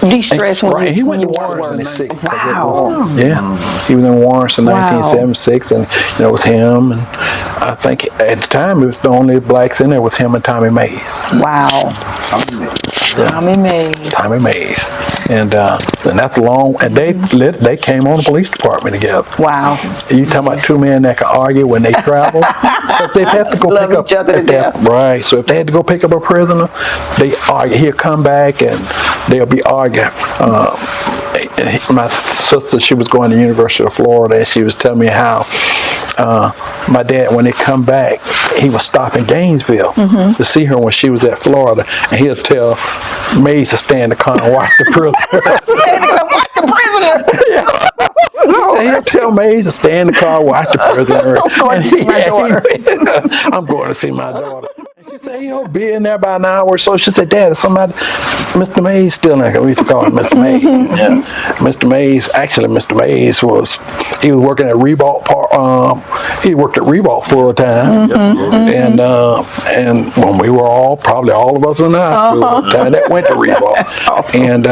de-stress when he went you to warrants in the working. 60s. Wow. Yeah, he was in warrants in 1976, and it was him, and I think at the time it was the only blacks in there was him and Tommy Mays. Wow. Tommy Mays. And that's long. And they came on the police department together. Wow. You talking about two men that can argue when they travel? But they've had to go Love pick up each other to death. right. So if they had to go pick up a prisoner, they argue. He'll come back and they'll be arguing. My sister, she was going to the University of Florida, and she was telling me how my dad, when they come back, he would stop in Gainesville to see her when she was at Florida, and he'll tell Mays to stay in the car and watch the prisoner. Watch the prisoner. He said he'll tell Mays to stay in the car, watch the prisoner. I'm going to see my daughter. I'm going to see my daughter. And she said he'll be in there by an hour or so. She said, Dad, somebody, Mr. Mays still in there. We used to call him Mr. Mays. Yeah. Mr. Mays, actually Mr. Mays was working at Reebok he worked at Reebok full time. And when we were probably all of us in high school, that went to Reebok. That's awesome. And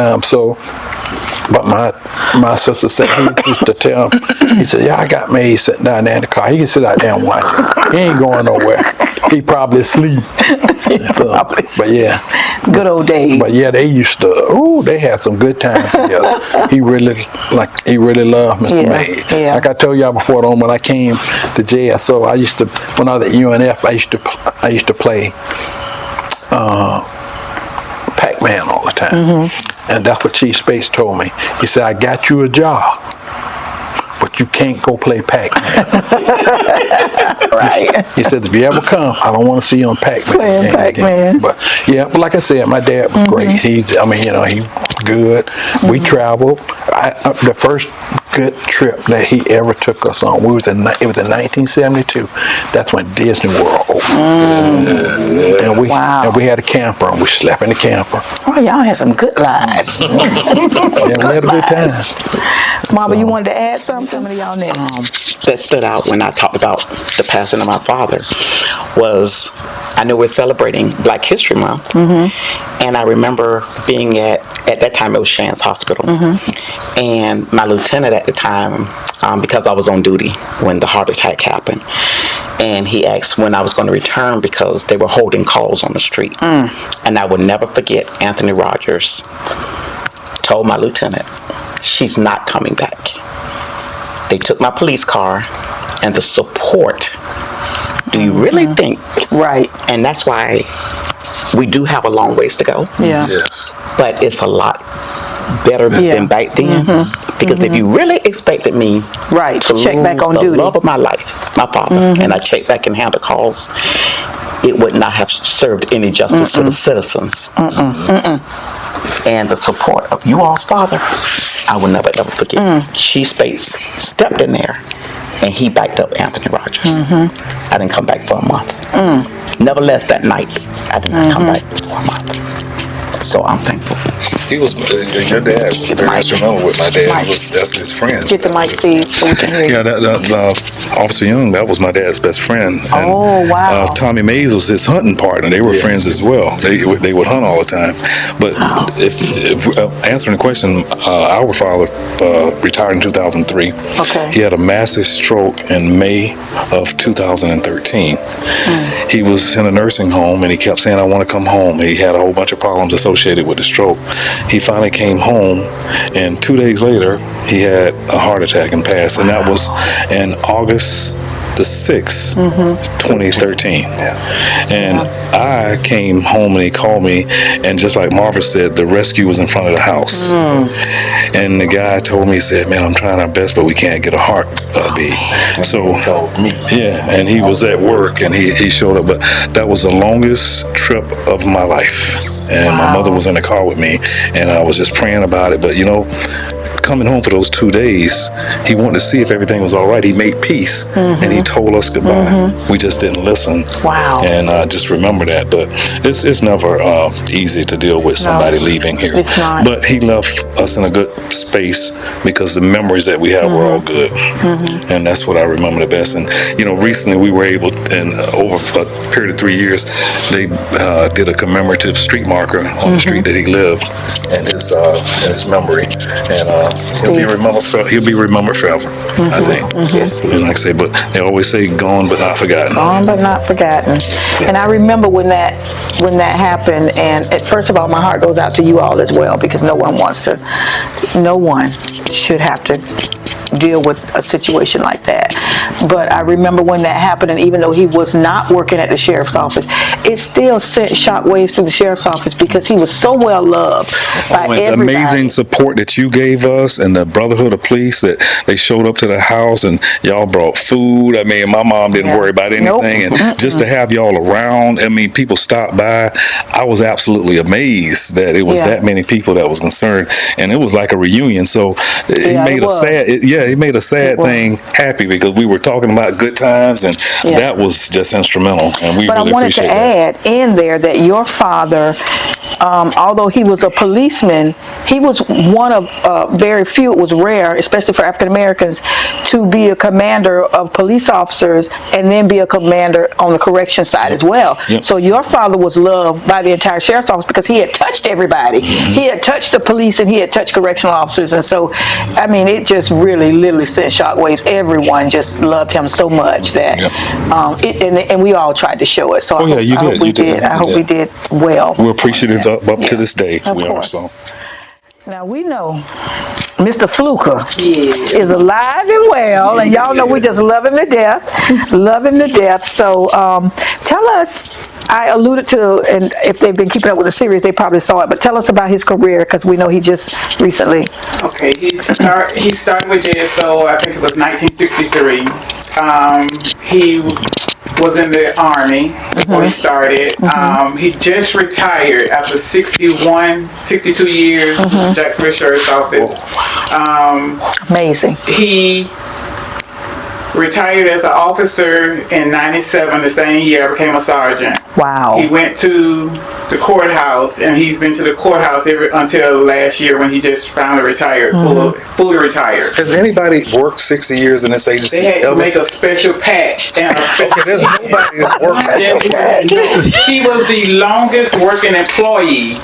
but my sister said he used to tell him, he said, yeah, I got Mays sitting down there in the car. He can sit out there and watch it. He ain't going nowhere. He probably asleep. But yeah. Good old days. But yeah, they used to, they had some good times together. He really loved Mr. Mays. Yeah. Like I told y'all before, when I came to jail, so I used to, when I was at UNF, I used to play Pac-Man all the time. And that's what Chief Space told me. He said, I got you a job, but you can't go play Pac-Man. Right. He said, if you ever come, I don't want to see you on Pac-Man. Playing Pac-Man. But yeah, but like I said, my dad was great. He's good. We traveled. The first good trip that he ever took us on, it was in 1972. That's when Disney World opened. And we had a camper, and we slept in the camper. Oh, y'all had some good lives. Yeah, we had a good time. Mama, you wanted to add something? Some of y'all next. That stood out when I talked about the passing of my father was, I know we're celebrating Black History Month, and I remember being at that time it was Shands Hospital, and my lieutenant at the time, because I was on duty when the heart attack happened, and he asked when I was going to return because they were holding calls on the street, and I would never forget Anthony Rogers told my lieutenant, she's not coming back. They took my police car and the support. Do you really think? Right. And that's why we do have a long ways to go. Yeah. Yes. But it's a lot better than back then. Because if you really expected me to check back on the duty, love of my life, my father, and I checked back and handled calls, it would not have served any justice to the citizens. And the support of you all's father, I will never ever forget. Chief Spates stepped in there and he backed up Anthony Rogers. I didn't come back for a month. Nevertheless, that night, I did not come back for a month. So I'm thankful. He was, your dad was very instrumental with my dad. That's his friend. Get the mic, Steve, so we can hear you. Yeah, Officer Young, that was my dad's best friend. And, oh, wow. Tommy Mays was his hunting partner. They were friends as well. They would hunt all the time. But if answering the question, our father retired in 2003. Okay. He had a massive stroke in May of 2013. He was in a nursing home, and he kept saying, I want to come home. He had a whole bunch of problems associated with the stroke. He finally came home, and 2 days later, he had a heart attack and passed. And that was in August the 6th, 2013. And I came home and he called me, and just like Marva said, the rescue was in front of the house. And the guy told me, he said, man, I'm trying our best, but we can't get a heart beat. So, yeah, and he was at work and he showed up, but that was the longest trip of my life. And my mother was in the car with me, and I was just praying about it. But coming home for those 2 days, he wanted to see if everything was all right. He made peace, and he told us goodbye. We just didn't listen. Wow. And just remember that. But it's never easy to deal with somebody leaving here. It's not. But he left us in a good space because the memories that we had were all good. And that's what I remember the best. And, recently we were able, and over a period of 3 years, they did a commemorative street marker on the street that he lived, and his memory. And He'll be remembered forever. I think. And like I say, but they always say gone but not forgotten. Gone but not forgotten. And I remember when that happened, and first of all, my heart goes out to you all as well, because no one should have to deal with a situation like that. But I remember when that happened, and even though he was not working at the sheriff's office, it still sent shockwaves through the sheriff's office because he was so well loved by The everybody. amazing support that you gave us and the Brotherhood of Police, that they showed up to the house and y'all brought food. I mean, my mom didn't worry about anything. Nope. And just to have y'all around, I mean, people stopped by. I was absolutely amazed that it was that many people that was concerned. And it was like a reunion. So it made a sad, it made a sad thing happy, because we were talking about good times, and that was just instrumental. And we really appreciate that. But I wanted to add in there that your father, although he was a policeman, he was one of very few, it was rare, especially for African Americans, to be a commander of police officers and then be a commander on the correction side as well. So your father was loved by the entire sheriff's office because he had touched everybody. He had touched the police and he had touched correctional officers. And so, I mean, it just really literally sent shockwaves. Everyone just loved him so much that, and we all tried to show it. So I hope we did. I hope we did well. We're appreciative up to this day. Of We are course. so. Now we know Mr. Fluker is alive and well, and y'all know we just love him to death. Love him to death. So tell us, I alluded to, and if they've been keeping up with the series, they probably saw it, but tell us about his career, because we know he just recently. Okay, he started with JSO, I think it was 1963. He was in the Army before he started. He just retired after 62 years in the Jacksonville Sheriff's Office. Amazing. He retired as an officer in 97, the same year I became a sergeant. Wow. He went to the courthouse, and he's been to the courthouse until last year when he just finally retired, fully retired. Has anybody worked 60 years in this agency? They had to make a special patch and a special. There's nobody that's worked. He was the longest working employee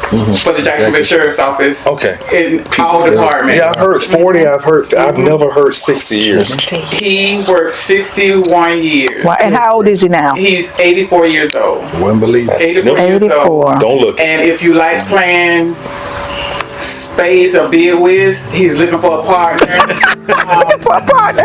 for the Jacksonville Sheriff's Office. In all departments. Yeah, I've heard 40. I've never heard 60 years. He worked 61 years. Wow. And how old is he now? He's 84 years old. Wouldn't believe it. 84 years old. Don't look. And if you like playing spades or beer whiz, he's looking for a partner.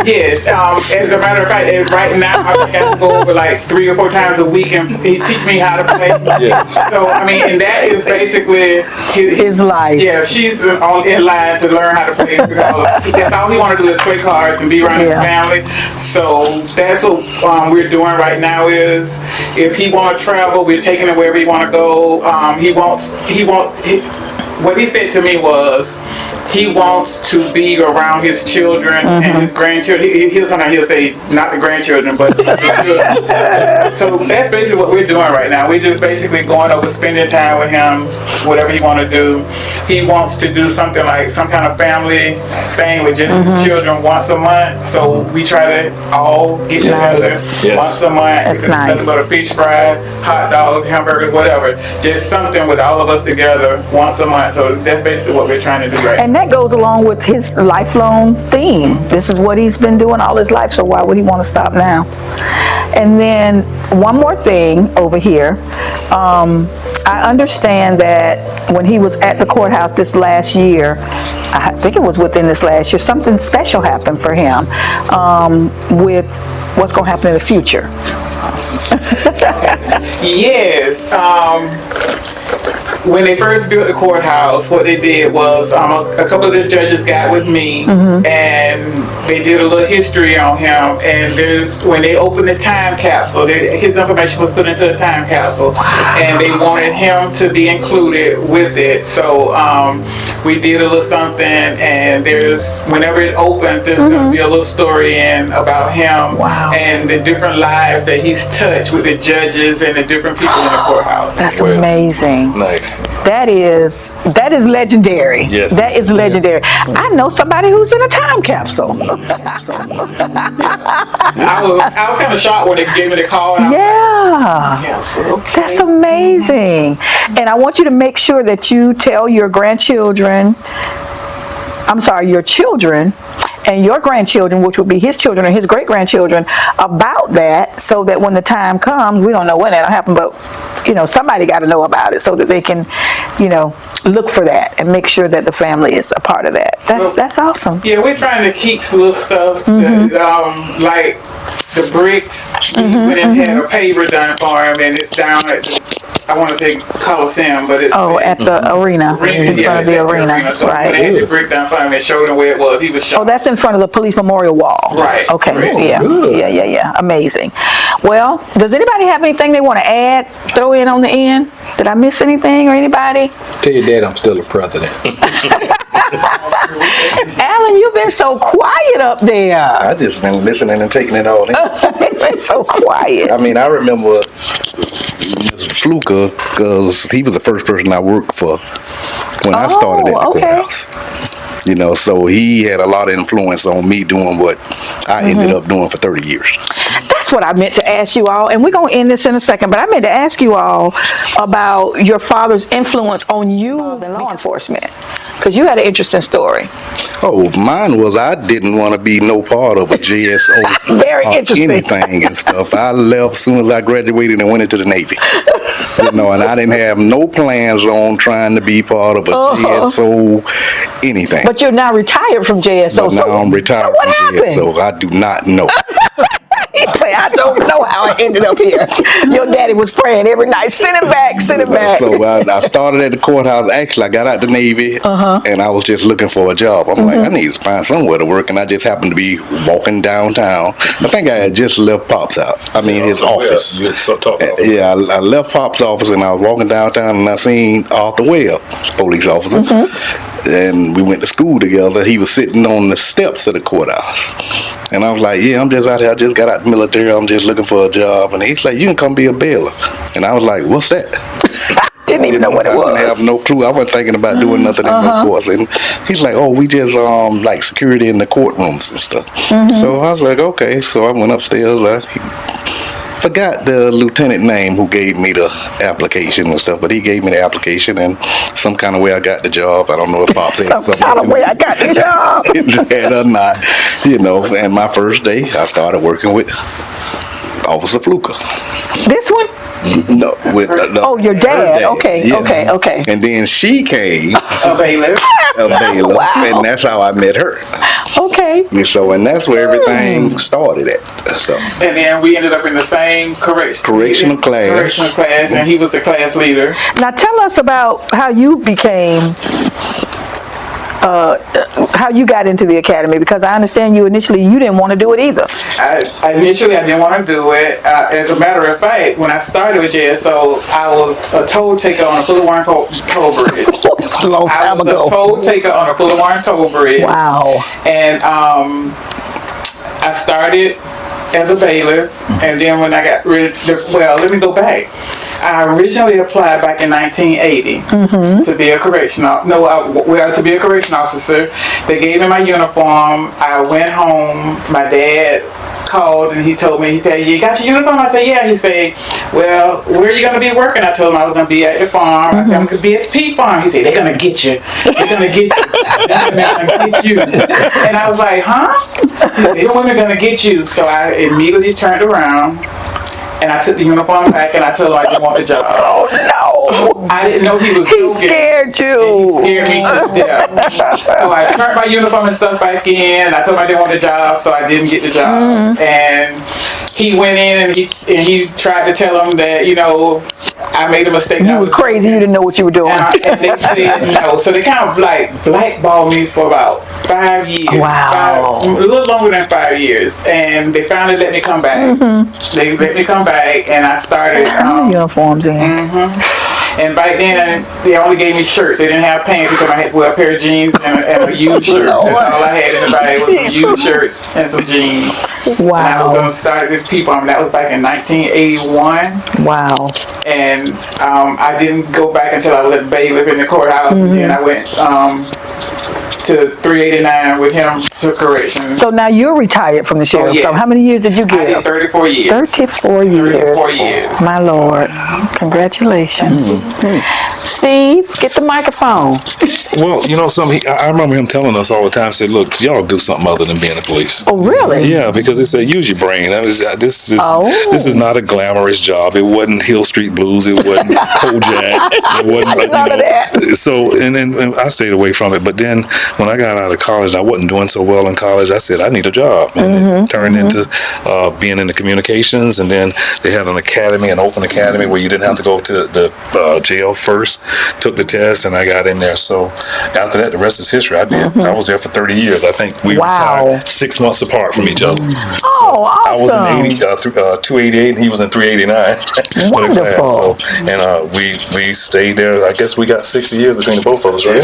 Yes. As a matter of fact, right now I have to go over like 3 or 4 times a week, and he teach me how to play. Yes. So I mean, and that is basically his life. Yeah, she's in line to learn how to play, because that's all he want to do is play cards and be around his family. So that's what we're doing right now. Is if he want to travel, we're taking him wherever he want to go. What he said to me was he wants to be around his children and his grandchildren. He'll say not the grandchildren, but his children. So that's basically what we're doing right now. We're just basically going over, spending time with him, whatever he want to do. He wants to do something like some kind of family thing with just his children once a month. So we try to all get together once a month. That's nice. Nothing but a fish fry, hot dog, hamburgers, whatever. Just something with all of us together once a month. So that's basically what we're trying to do right now. And that goes along with his lifelong theme. This is what he's been doing all his life, so why would he want to stop now? And then one more thing over here. I understand that when he was at the courthouse this last year, I think it was within this last year, something special happened for him with what's going to happen in the future. Yes. When they first built the courthouse, what they did was a couple of the judges got with me, and they did a little history on him. And when they opened the time capsule, his information was put into a time capsule, and they wanted him to be included with it. So we did a little something, and whenever it opens, there's going to be a little story in about him and the different lives that he's touched with the judges and the different people in the courthouse. That's amazing. Nice. That is legendary. Yes. That is legendary. I know somebody who's in a time capsule. I was kind of shocked when they gave me the call. That's amazing. And I want you to make sure that you tell your grandchildren your children and your grandchildren, which would be his children or his great-grandchildren, about that, so that when the time comes, we don't know when that'll happen, but, somebody got to know about it so that they can, look for that and make sure that the family is a part of that. That's awesome. Yeah, we're trying to keep little stuff that, like the bricks. We went and had a paver done for him, and it's down at I want to say Coliseum, but it's at the arena, in front of the arena, So right? when they had the brick done for him and showed him where it was, he was shocked. Oh, that's in front of the police memorial wall. Right. Okay. Correct. Yeah. Amazing. Well, does anybody have anything they want to add? Throw in on the end? Did I miss anything or anybody? Tell your dad I'm still a president. Alan, you've been so quiet up there. I just been listening and taking it all in. You've been so quiet. I mean, I remember Mr. Fluker because he was the first person I worked for when I started at the courthouse. So he had a lot of influence on me doing what I ended up doing for 30 years. That's what I meant to ask you all, and we're going to end this in a second, but I meant to ask you all about your father's influence on you in law enforcement, because you had an interesting story. Oh, mine was I didn't want to be no part of a JSO Very interesting. anything and stuff. I left as soon as I graduated and went into the Navy. And I didn't have no plans on trying to be part of a JSO anything. But you're now retired from JSO. But now I'm retired what from happened? JSO. I do not know. He say, I don't know how I ended up here. Your daddy was praying every night. Send him back. So I started at the courthouse. Actually, I got out the Navy, and I was just looking for a job. I'm like, I need to find somewhere to work, and I just happened to be walking downtown. I think I had just left Pop's out. His office. Yeah, I left Pop's office, and I was walking downtown, and I seen Arthur Webb, police officer. And we went to school together. He was sitting on the steps of the courthouse. And I was like, yeah, I'm just out here. I just got out the military. I'm just looking for a job. And he's like, you can come be a bailiff. And I was like, what's that? Didn't even know what it was. I have no clue. I wasn't thinking about doing nothing in no course. And he's like, oh, we just like security in the courtrooms and stuff. So I was like, okay. So I went upstairs. I forgot the lieutenant name who gave me the application and stuff, but he gave me the application, and some kind of way I got the job. I don't know if Pop said some kind of way I got the job. That or not, And my first day, I started working with Officer Fluker. This one? No, with your dad. Okay. And then she came A bailiff. Wow. and that's how I met her. Okay. And that's where everything started at. So. And then we ended up in the same correctional class, and he was the class leader. Now tell us about how you became, how you got into the academy, because I understand you didn't want to do it either. Initially, I didn't want to do it. As a matter of fact, when I started with JSO, I was a toll taker on a Fullerwarn toll bridge. A long time ago. I was a toll taker on a Fullerwarn toll bridge. Wow. And I started as a bailiff, and then when I got let me go back. I originally applied back in 1980 to be a to be a correction officer. They gave me my uniform. I went home. My dad called and he told me, he said, you got your uniform? I said, yeah. He said, well, where are you going to be working? I told him I was going to be at the farm. I said, I'm going to be at the pea farm. He said, they're going to get you. They're going to get you. They're going to get you. And I was like, huh? They're going to get you. So I immediately turned around. And I took the uniform back and I told him I didn't want the job. Oh no! I didn't know he was He joking. scared you. And he scared me to death. So I turned my uniform and stuff back in. I told him I didn't want the job, so I didn't get the job. And he went in and he tried to tell him that, I made a mistake. You was crazy. You didn't know what you were doing. And they said no. So they kind of like blackballed me for about 5 years. Wow. A little longer than 5 years. And they finally let me come back. They let me come back, and I started. Uniforms in. And back then, they only gave me shirts. They didn't have pants because I had to wear a pair of jeans and a used shirt. That's all I had in the bag was some used shirts and some jeans. Wow. And I was going to start with people. That was back in 1981. Wow. And I didn't go back until I was at bailiff in the courthouse. And then I went to 389 with him to corrections. So now you're retired from the sheriff. yes. So how many years did you I did give? 34 years. 34 years. 34 years. My Lord. Congratulations. Steve, get the microphone. Well, you know something. I remember him telling us all the time. Said, "Look, y'all do something other than being a police." Oh, really? Yeah, because they said use your brain. This is not a glamorous job. It wasn't Hill Street Blues. It wasn't Kojak. It wasn't None of that. So and I stayed away from it. But then when I got out of college, I wasn't doing so well in college. I said I need a job, and it turned into being in the communications. And then they had an academy, an open academy, where you didn't have to go to the jail first. Took the test, and I got in there. So after that, the rest is history. I was there for 30 years. I think we retired 6 months apart from each other. Oh, awesome. I was in 288, and he was in 389. Wonderful. So, and we stayed there. I guess we got 60 years between the both of us, right?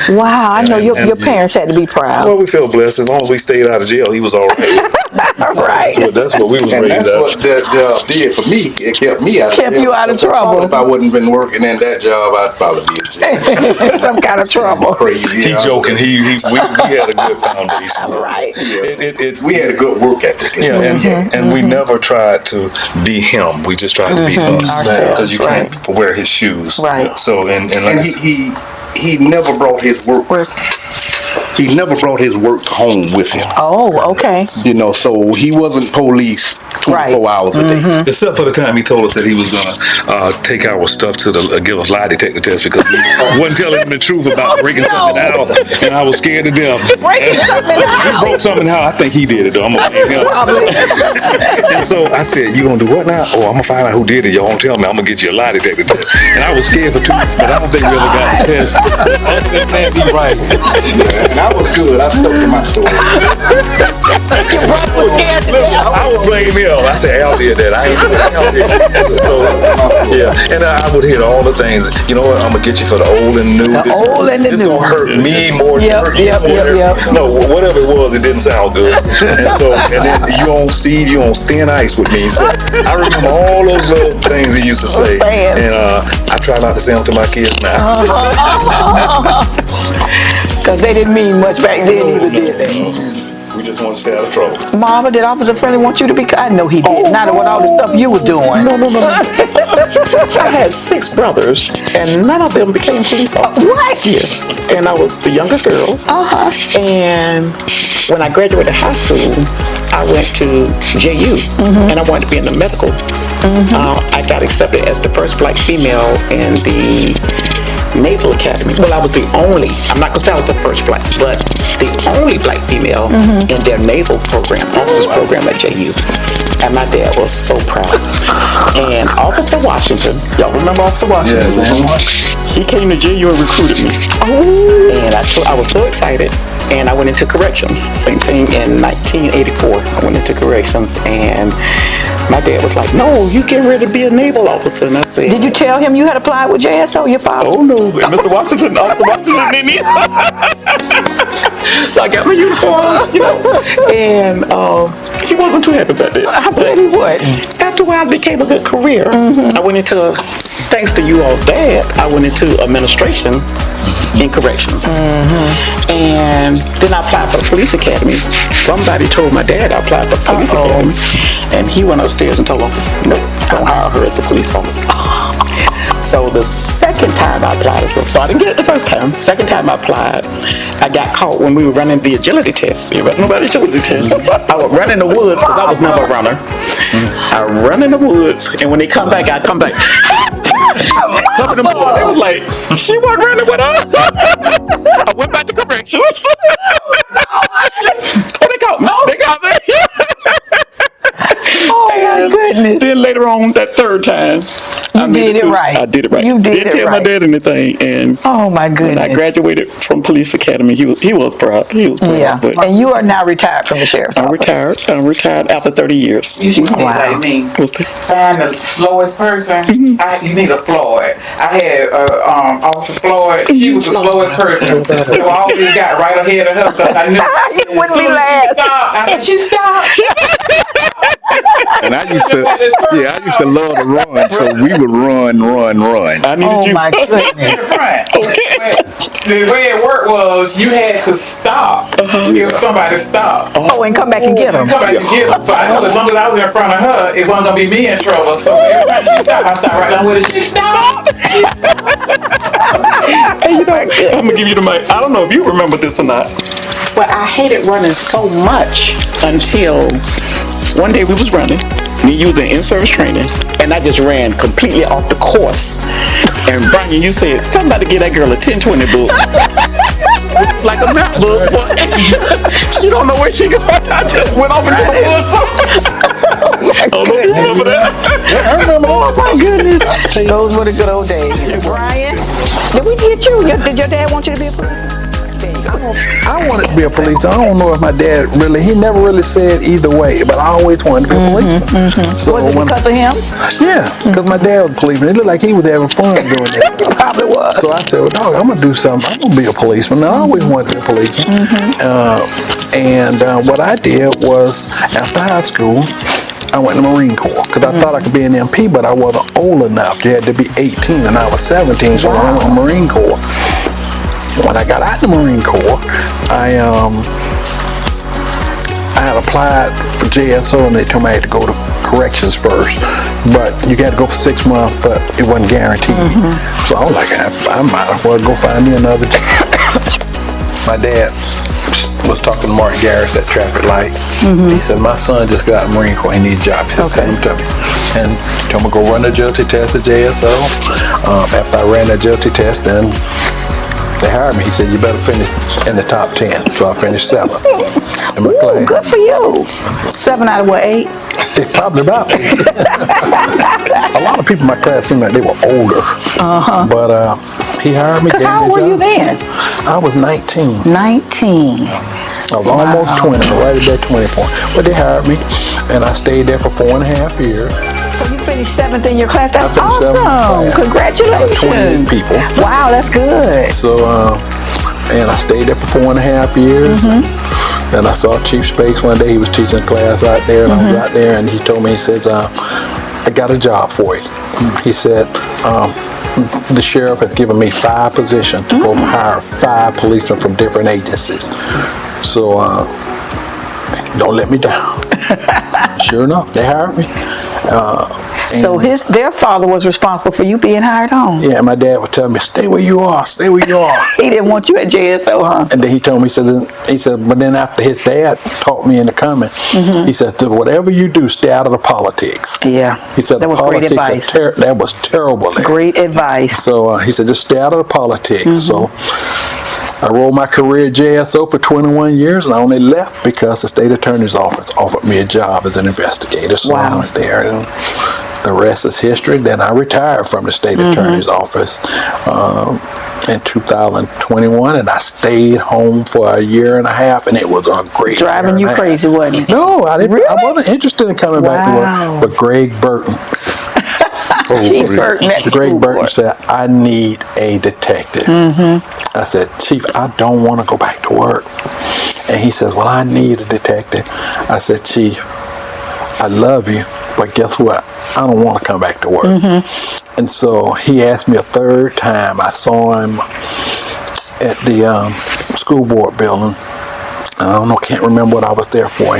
Yeah. Wow, I know your parents had to be proud. Well, we felt blessed. As long as we stayed out of jail, he was all right. Right. That's what we was And raised that's up. what that job did for me. It kept me out of Kept jail. you out of Because I thought trouble. If I wouldn't been working in that job, I'd probably be in jail. Some kind of trouble. Crazy. He joking. We had a good foundation. Right. We had a good work ethic. Yeah, and we never tried to be him. We just tried to be us, Ourselves, because you can't wear his shoes. Right. So and And he never brought his work. He never brought his work home with him. Oh, okay. You know, so he wasn't police 24 Right. hours a day. except for the time he told us that he was gonna take our stuff to the give us lie detector test because we wasn't telling him the truth about breaking something out, and I was scared to death. Breaking something He out. broke something out. I think he did it though. I'm gonna blame him. Probably. And so I said, "You gonna do what now?" "Oh, I'm gonna find out who did it. Y'all won't tell me. I'm gonna get you a lie detector test." And I was scared for 2 weeks, but I don't think we ever got the test. Other than that, he right. And I was good. I stuck to my story. Your brother was scared to death. I would blame him. I said, "Al did that. I ain't doing it. Al did it." So yeah, and I would hit all the things. You know what? I'm gonna get you for the old and new. The old and the It's new. gonna hurt me more. Yep, hurt you yep, more yep, than- yep. No, whatever it was, it didn't sound good. And so, and then you on Steve, you on thin ice with me. So I remember all those little things he used to say, sayings. and I try not to say them to my kids now. Because they didn't mean much back then either, did they? We just want to stay out of trouble. Mama, did Officer Friendly want you to be? I know he did. Not with all the stuff you were doing. No. I had 6 brothers, and none of them became police officers. What? Yes, and I was the youngest girl. And when I graduated high school, I went to JU, and I wanted to be in the medical. I got accepted as the first black female in the Naval Academy. Well, I was the only, I'm not going to say I was the first black, but the only black female in their naval program, officers program at JU. And my dad was so proud. And Officer Washington, y'all remember Officer Washington? Yes. He came to JU and recruited me. And I was so excited. And I went into corrections. Same thing in 1984. I went into corrections, and my dad was like, "No, you getting ready to be a naval officer." And I said, Did you tell him you had applied with JSO, your father? "Oh no, and Mr. Washington, Officer Washington didn't either." So I got my uniform, you know, and he wasn't too happy about that. I bet he would. After a while, it became a good career. I went into, thanks to you all's dad, I went into administration in corrections. And then I applied for the police academy. Somebody told my dad I applied for the police academy, and he went upstairs and told him, "Nope, don't hire her as a police officer." So the second time I applied, so I didn't get it the first time. Second time I applied, I got caught when we were running the agility test. You know about the agility test? I would run in the woods because I was never a runner. I run in the woods, and when they come back, I come back. Covered in blood. They was like, "She wasn't running with us." I went back to corrections. They caught me. They caught me. Oh my goodness. Then later on, that third time, I did it right. I did it right. You did Didn't it tell my right. dad anything, and Oh my when I goodness. graduated from police academy, he was proud. He was proud. Yeah. But And you are now retired from the sheriff's I'm office. retired. I'm retired after 30 years. You should do Wow. like me. What's that? Find the slowest person. You need a Floyd. I had Officer Floyd. She was the slowest person. So I always got right ahead of her because I knew. You wouldn't be last. She stopped. And I used to love to run, so we would run. I needed Oh you. my goodness. Front. Okay. the way it worked was you had to stop if somebody stopped. Oh, and come back and get them. Come back and get them. So I know as long as I was in front of her, it wasn't gonna be me in trouble. So every time she stopped, I stopped right down with her. She stopped. And you know, I'm gonna give you the mic. I don't know if you remember this or not, but I hated running so much until one day we was running. Me using in-service training, and I just ran completely off the course. And Brian, you said somebody get that girl a 1020 book. It's like a map book. She don't know where she going. I just went off into the woods. I don't know if you remember that. I remember. Oh my goodness. Those were the good old days. Brian, did we get you? Did your dad want you to be a policeman? I wanted to be a policeman. I don't know if my dad he never really said either way, but I always wanted to be a policeman. So Was it because of him? Yeah, because my dad was a policeman. It looked like he was having fun doing that. He probably was. So I said, well, dog, I'm going to do something. I'm going to be a policeman. I always wanted to be a policeman. What I did was, after high school, I went in the Marine Corps because I thought I could be an MP, but I wasn't old enough. You had to be 18, and I was 17, so I went in the Marine Corps. When I got out of the Marine Corps, I had applied for JSO, and they told me I had to go to corrections first. But you got to go for 6 months, but it wasn't guaranteed. So I was like, I might as well go find me another job. My dad was talking to Mark Garris at traffic light. He said, my son just got out of the Marine Corps. He needs a job. He said, send him to me. And he told me to go run the agility test at JSO. After I ran the agility test, then they hired me. He said, you better finish in the top 10. So I finished 7th in my class. Good for you. 7 out of what, 8? It's probably about 8. A lot of people in my class seemed like they were older. But he hired me. Because how old were you then? I was 19. 19. I was almost 20, right at that 20 point. But they hired me, and I stayed there for 4.5 years. So you finished 7th in your class? That's I finished 7th. awesome. Yeah. Congratulations. 28 people. Wow, that's good. So, and I stayed there for 4.5 years. Then I saw Chief Spakes one day. He was teaching a class out there, and I was out there, and he told me, he says, I got a job for you. He said, the sheriff has given me 5 positions to go hire 5 policemen from different agencies. So, don't let me down. Sure enough, they hired me. So their father was responsible for you being hired on. Yeah, my dad would tell me, stay where you are, stay where you are. He didn't want you at JSO, huh? And then he told me, he said, but then after his dad taught me in the comment, he said, whatever you do, stay out of the politics. Yeah. He said, that was great advice. That was terrible. Great advice. So he said, just stay out of the politics. So I rolled my career at JSO for 21 years, and I only left because the state attorney's office offered me a job as an investigator. So I went there, and the rest is history. Then I retired from the state attorney's office in 2021, and I stayed home for 1.5 years, and it was a great Driving you crazy, wasn't it? No, I didn't. Really? I wasn't interested in coming back to work. But Greg Burton. Greg Burton said, I need a detective. I said, Chief, I don't want to go back to work. And he says, well, I need a detective. I said, Chief, I love you, but guess what? I don't want to come back to work. And so he asked me a 3rd time. I saw him at the school board building. I don't know, can't remember what I was there for.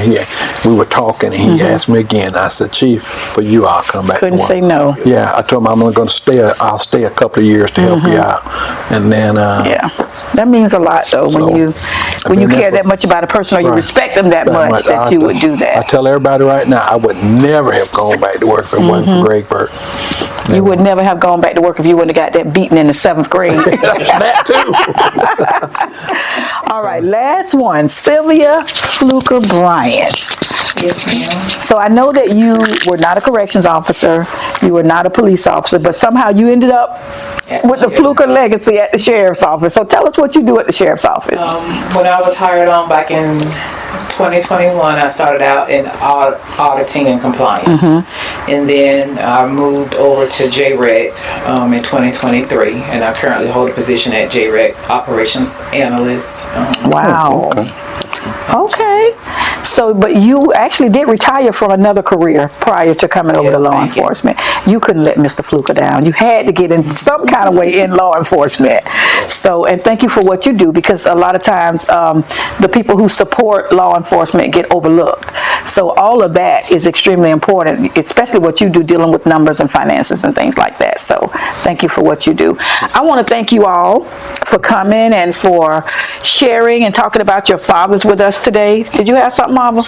We were talking, and he asked me again. I said, Chief, for you, I'll come back Couldn't to work. say no. Yeah, I told him I'm going to stay. I'll stay a couple of years to help you out. And then yeah, that means a lot though when you care that much about a person, or you respect them that much that you would do that. I tell everybody right now, I would never have gone back to work if it wasn't for Greg Burton. You would never have gone back to work if you wouldn't have got that beating in the 7th grade. That too. All right, last one, Sylvia Fluker Bryant. Yes, ma'am. So I know that you were not a corrections officer, you were not a police officer, but somehow you ended up with the Fluker legacy at the sheriff's office. So tell us what you do at the sheriff's office. When I was hired on back in 2021, I started out in auditing and compliance. And then I moved over to JREC in 2023, and I currently hold a position at JREC Operations Analyst. Wow. Okay. So, but you actually did retire from another career prior to coming over to Yes, law thank you. enforcement. You couldn't let Mr. Fluker down. You had to get in some kind of way in law enforcement. So, and thank you for what you do, because a lot of times the people who support law enforcement get overlooked. So all of that is extremely important, especially what you do dealing with numbers and finances and things like that. So thank you for what you do. I want to thank you all for coming and for sharing and talking about your fathers with us today. Did you have something, Marvel?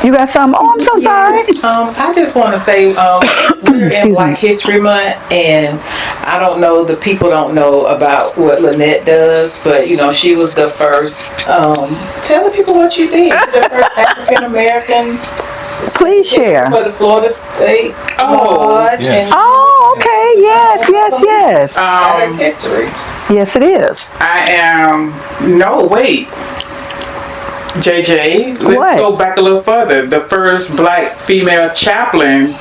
You got something? Oh, I'm so sorry. Yes, I just want to say we're in Excuse Black me. History Month, and I don't know, the people don't know about what Lynette does, but you know, she was the first. Tell the people what you did. You're the first African American Please share. for the Florida State Lodge. yes. And Oh, okay. Yes, yes, yes. that is history. Yes, it is. I am. No, wait. JJ, let's What? go back a little further. The first black female chaplain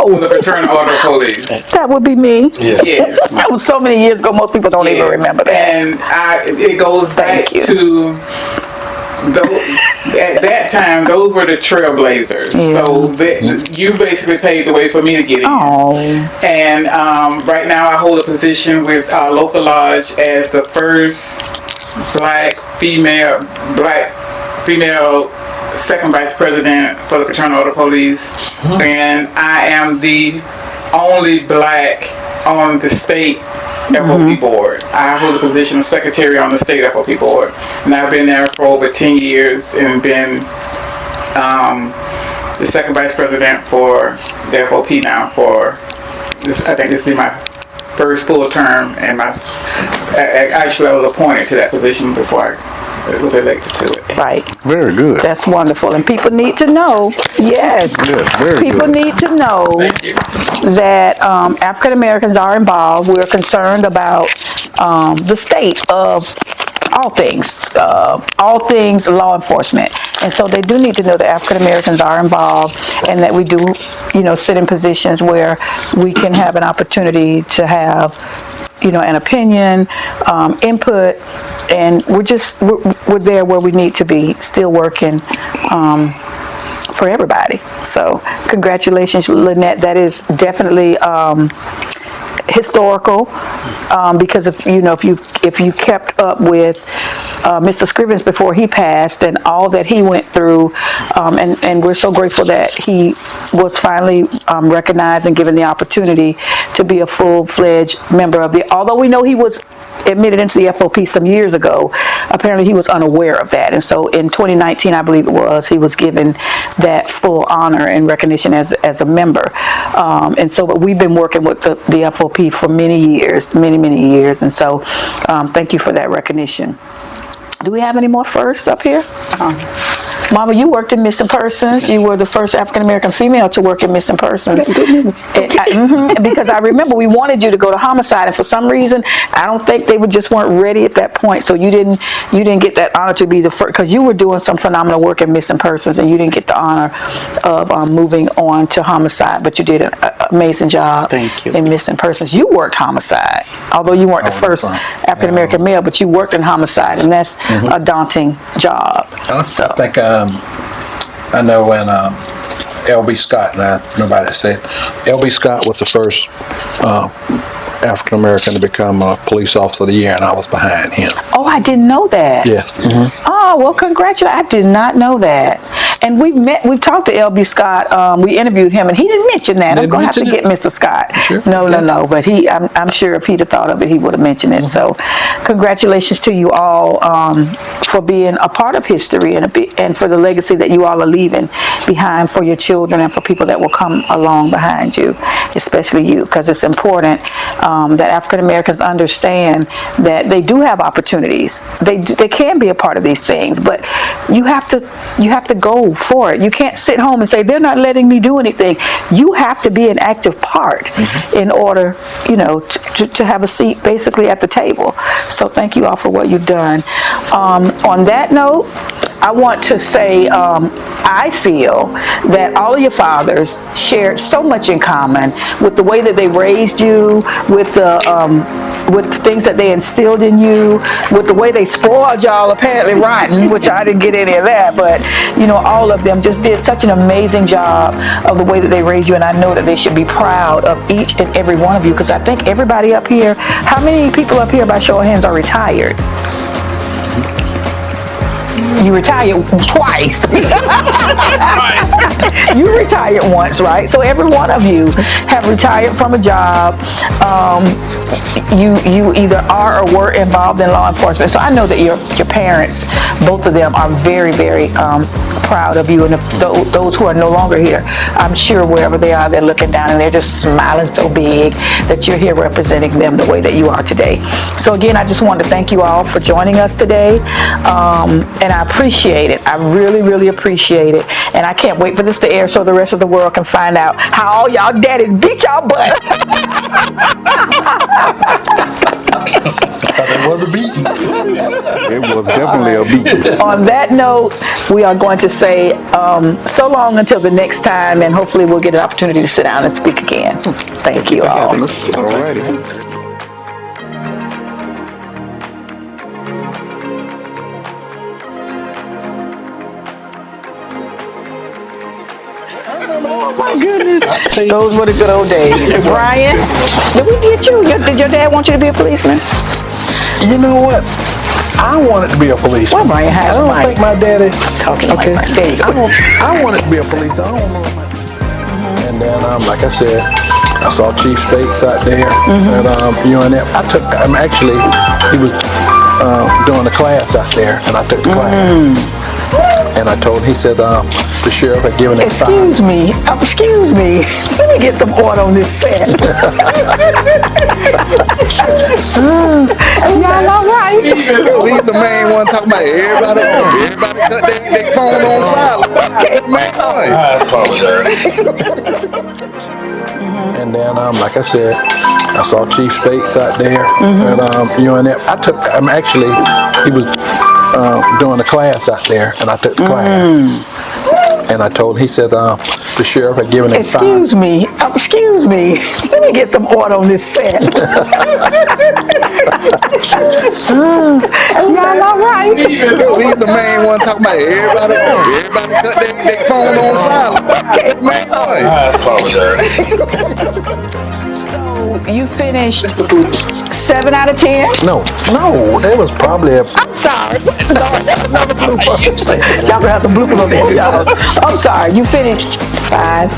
for the Fraternal Order of Police. That would be me. Yes. That was so many years ago, most people don't even Yes. remember that. And it goes back Thank you. to those, at that time, those were the trailblazers. Yeah. So you basically paved the way for me to get in. Oh, And right now I hold a position with our local lodge as the first black female second vice president for the Fraternal Order of Police. And I am the only black on the state FOP board. I hold the position of secretary on the state FOP board. And I've been there for over 10 years and been the second vice president for the FOP now for this. I think this will be my first full term, and actually I was appointed to that position before I was elected to it. right. Very good. That's wonderful. And people need to know, yes, Good, very people good. need to know Thank you. that African Americans are involved. We're concerned about the state of all things law enforcement. And so they do need to know that African Americans are involved, and that we do, sit in positions where we can have an opportunity to have, an opinion, input, and we're there where we need to be, still working for everybody. So congratulations, Lynette. That is definitely historical, because if you kept up with Mr. Scrivens before he passed and all that he went through, and we're so grateful that he was finally recognized and given the opportunity to be a full-fledged member of although we know he was admitted into the FOP some years ago, apparently he was unaware of that. And so in 2019, I believe it was, he was given that full honor and recognition as a member. And so, but we've been working with the FOP for many years. And so thank you for that recognition. Do we have any more firsts up here? Mama, you worked in missing persons. You were the first African American female to work in missing persons. Because I remember we wanted you to go to homicide, and for some reason, I don't think they just weren't ready at that point. So you didn't get that honor to be the first, because you were doing some phenomenal work in missing persons, and you didn't get the honor of moving on to homicide. But you did an amazing job. Thank you. In missing persons. You worked homicide, although you weren't the first African American male, but you worked in homicide, and that's a daunting job. I think I know when L.B. Scott, nobody said, L.B. Scott was the first African American to become a police officer of the year, and I was behind him. Oh, I didn't know that. Yes. Oh, well, congratulations. I did not know that. And we've talked to L.B. Scott. We interviewed him, and he didn't mention that. I'm going to have to get Mr. Scott. Sure. No. But I'm sure if he'd have thought of it, he would have mentioned it. So congratulations to you all for being a part of history and for the legacy that you all are leaving behind for your children and for people that will come along behind you, especially you, because it's important that African Americans understand that they do have opportunities. They can be a part of these things, but you have to go for it. You can't sit home and say, they're not letting me do anything. You have to be an active part in order, to have a seat basically at the table. So thank you all for what you've done. On that note, I want to say, I feel that all of your fathers shared so much in common with the way that they raised you, with the things that they instilled in you, with the way they spoiled y'all apparently rotten, which I didn't get any of that, but all of them just did such an amazing job of the way that they raised you, and I know that they should be proud of each and every one of you, because I think everybody up here, how many people up here by show of hands are retired? You retired twice. You retired once, right? So every one of you have retired from a job. You either are or were involved in law enforcement. So I know that your parents, both of them, are very, very proud of you. And if those who are no longer here, I'm sure wherever they are, they're looking down and they're just smiling so big that you're here representing them the way that you are today. So again, I just wanted to thank you all for joining us today. And I appreciate it. I really, really appreciate it. And I can't wait for this to air so the rest of the world can find out how all y'all daddies beat y'all butt. It was a beating. It was definitely a beat. On that note, we are going to say so long until the next time, and hopefully we'll get an opportunity to sit down and speak again. Thank you all. Alrighty. Oh my goodness. Those were the good old days. Brian, did we get you? Did your dad want you to be a policeman? You know what? I wanted to be a policeman. Well, Brian has I don't Mike. think my daddy. Talking like Brian. There you go. I wanted to be a policeman. I don't know. And then, like I said, I saw Chief Spates out there at UNF. Actually, he was doing a class out there, and I took the class. And I told him, he said, the sheriff had given him Excuse me. Let me get some order on this set. Y'all all right? He's the main one talking about everybody cut their phone on silent. Man, I apologize. And then, like I said, I saw Chief Spates out there at UNF. Actually, he was doing a class out there, and I took the class. And I told him, he said, the sheriff had given him Excuse me. Let me get some order on this set. Y'all all right? he's the main one talking about everybody cut their phone on silent. Man, I apologize. So you finished 7 out of 10? No, there was probably a... I'm sorry. Lord, that's another blooper. Y'all gonna have some bloopers on there, y'all. I'm sorry. You finished 5.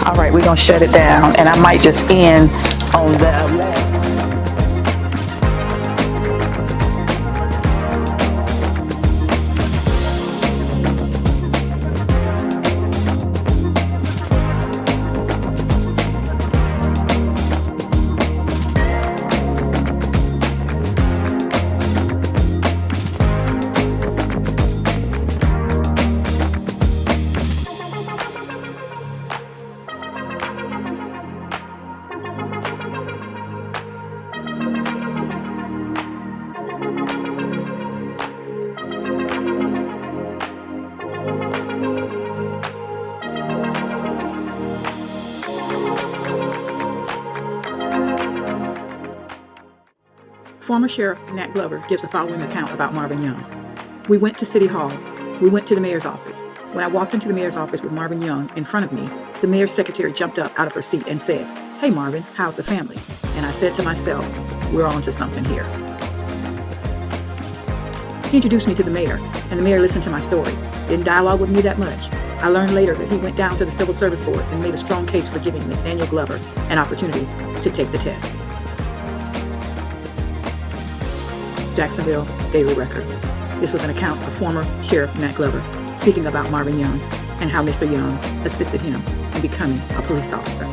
All right, we're gonna shut it down, and I might just end on the last. Former Sheriff Nat Glover gives the following account about Marvin Young. We went to City Hall. We went to the mayor's office. When I walked into the mayor's office with Marvin Young in front of me, the mayor's secretary jumped up out of her seat and said, "Hey Marvin, how's the family?" And I said to myself, we're on to something here. He introduced me to the mayor, and the mayor listened to my story. Didn't dialogue with me that much. I learned later that he went down to the Civil Service Board and made a strong case for giving Nathaniel Glover an opportunity to take the test. Jacksonville Daily Record. This was an account of former Sheriff Nat Glover speaking about Marvin Young and how Mr. Young assisted him in becoming a police officer.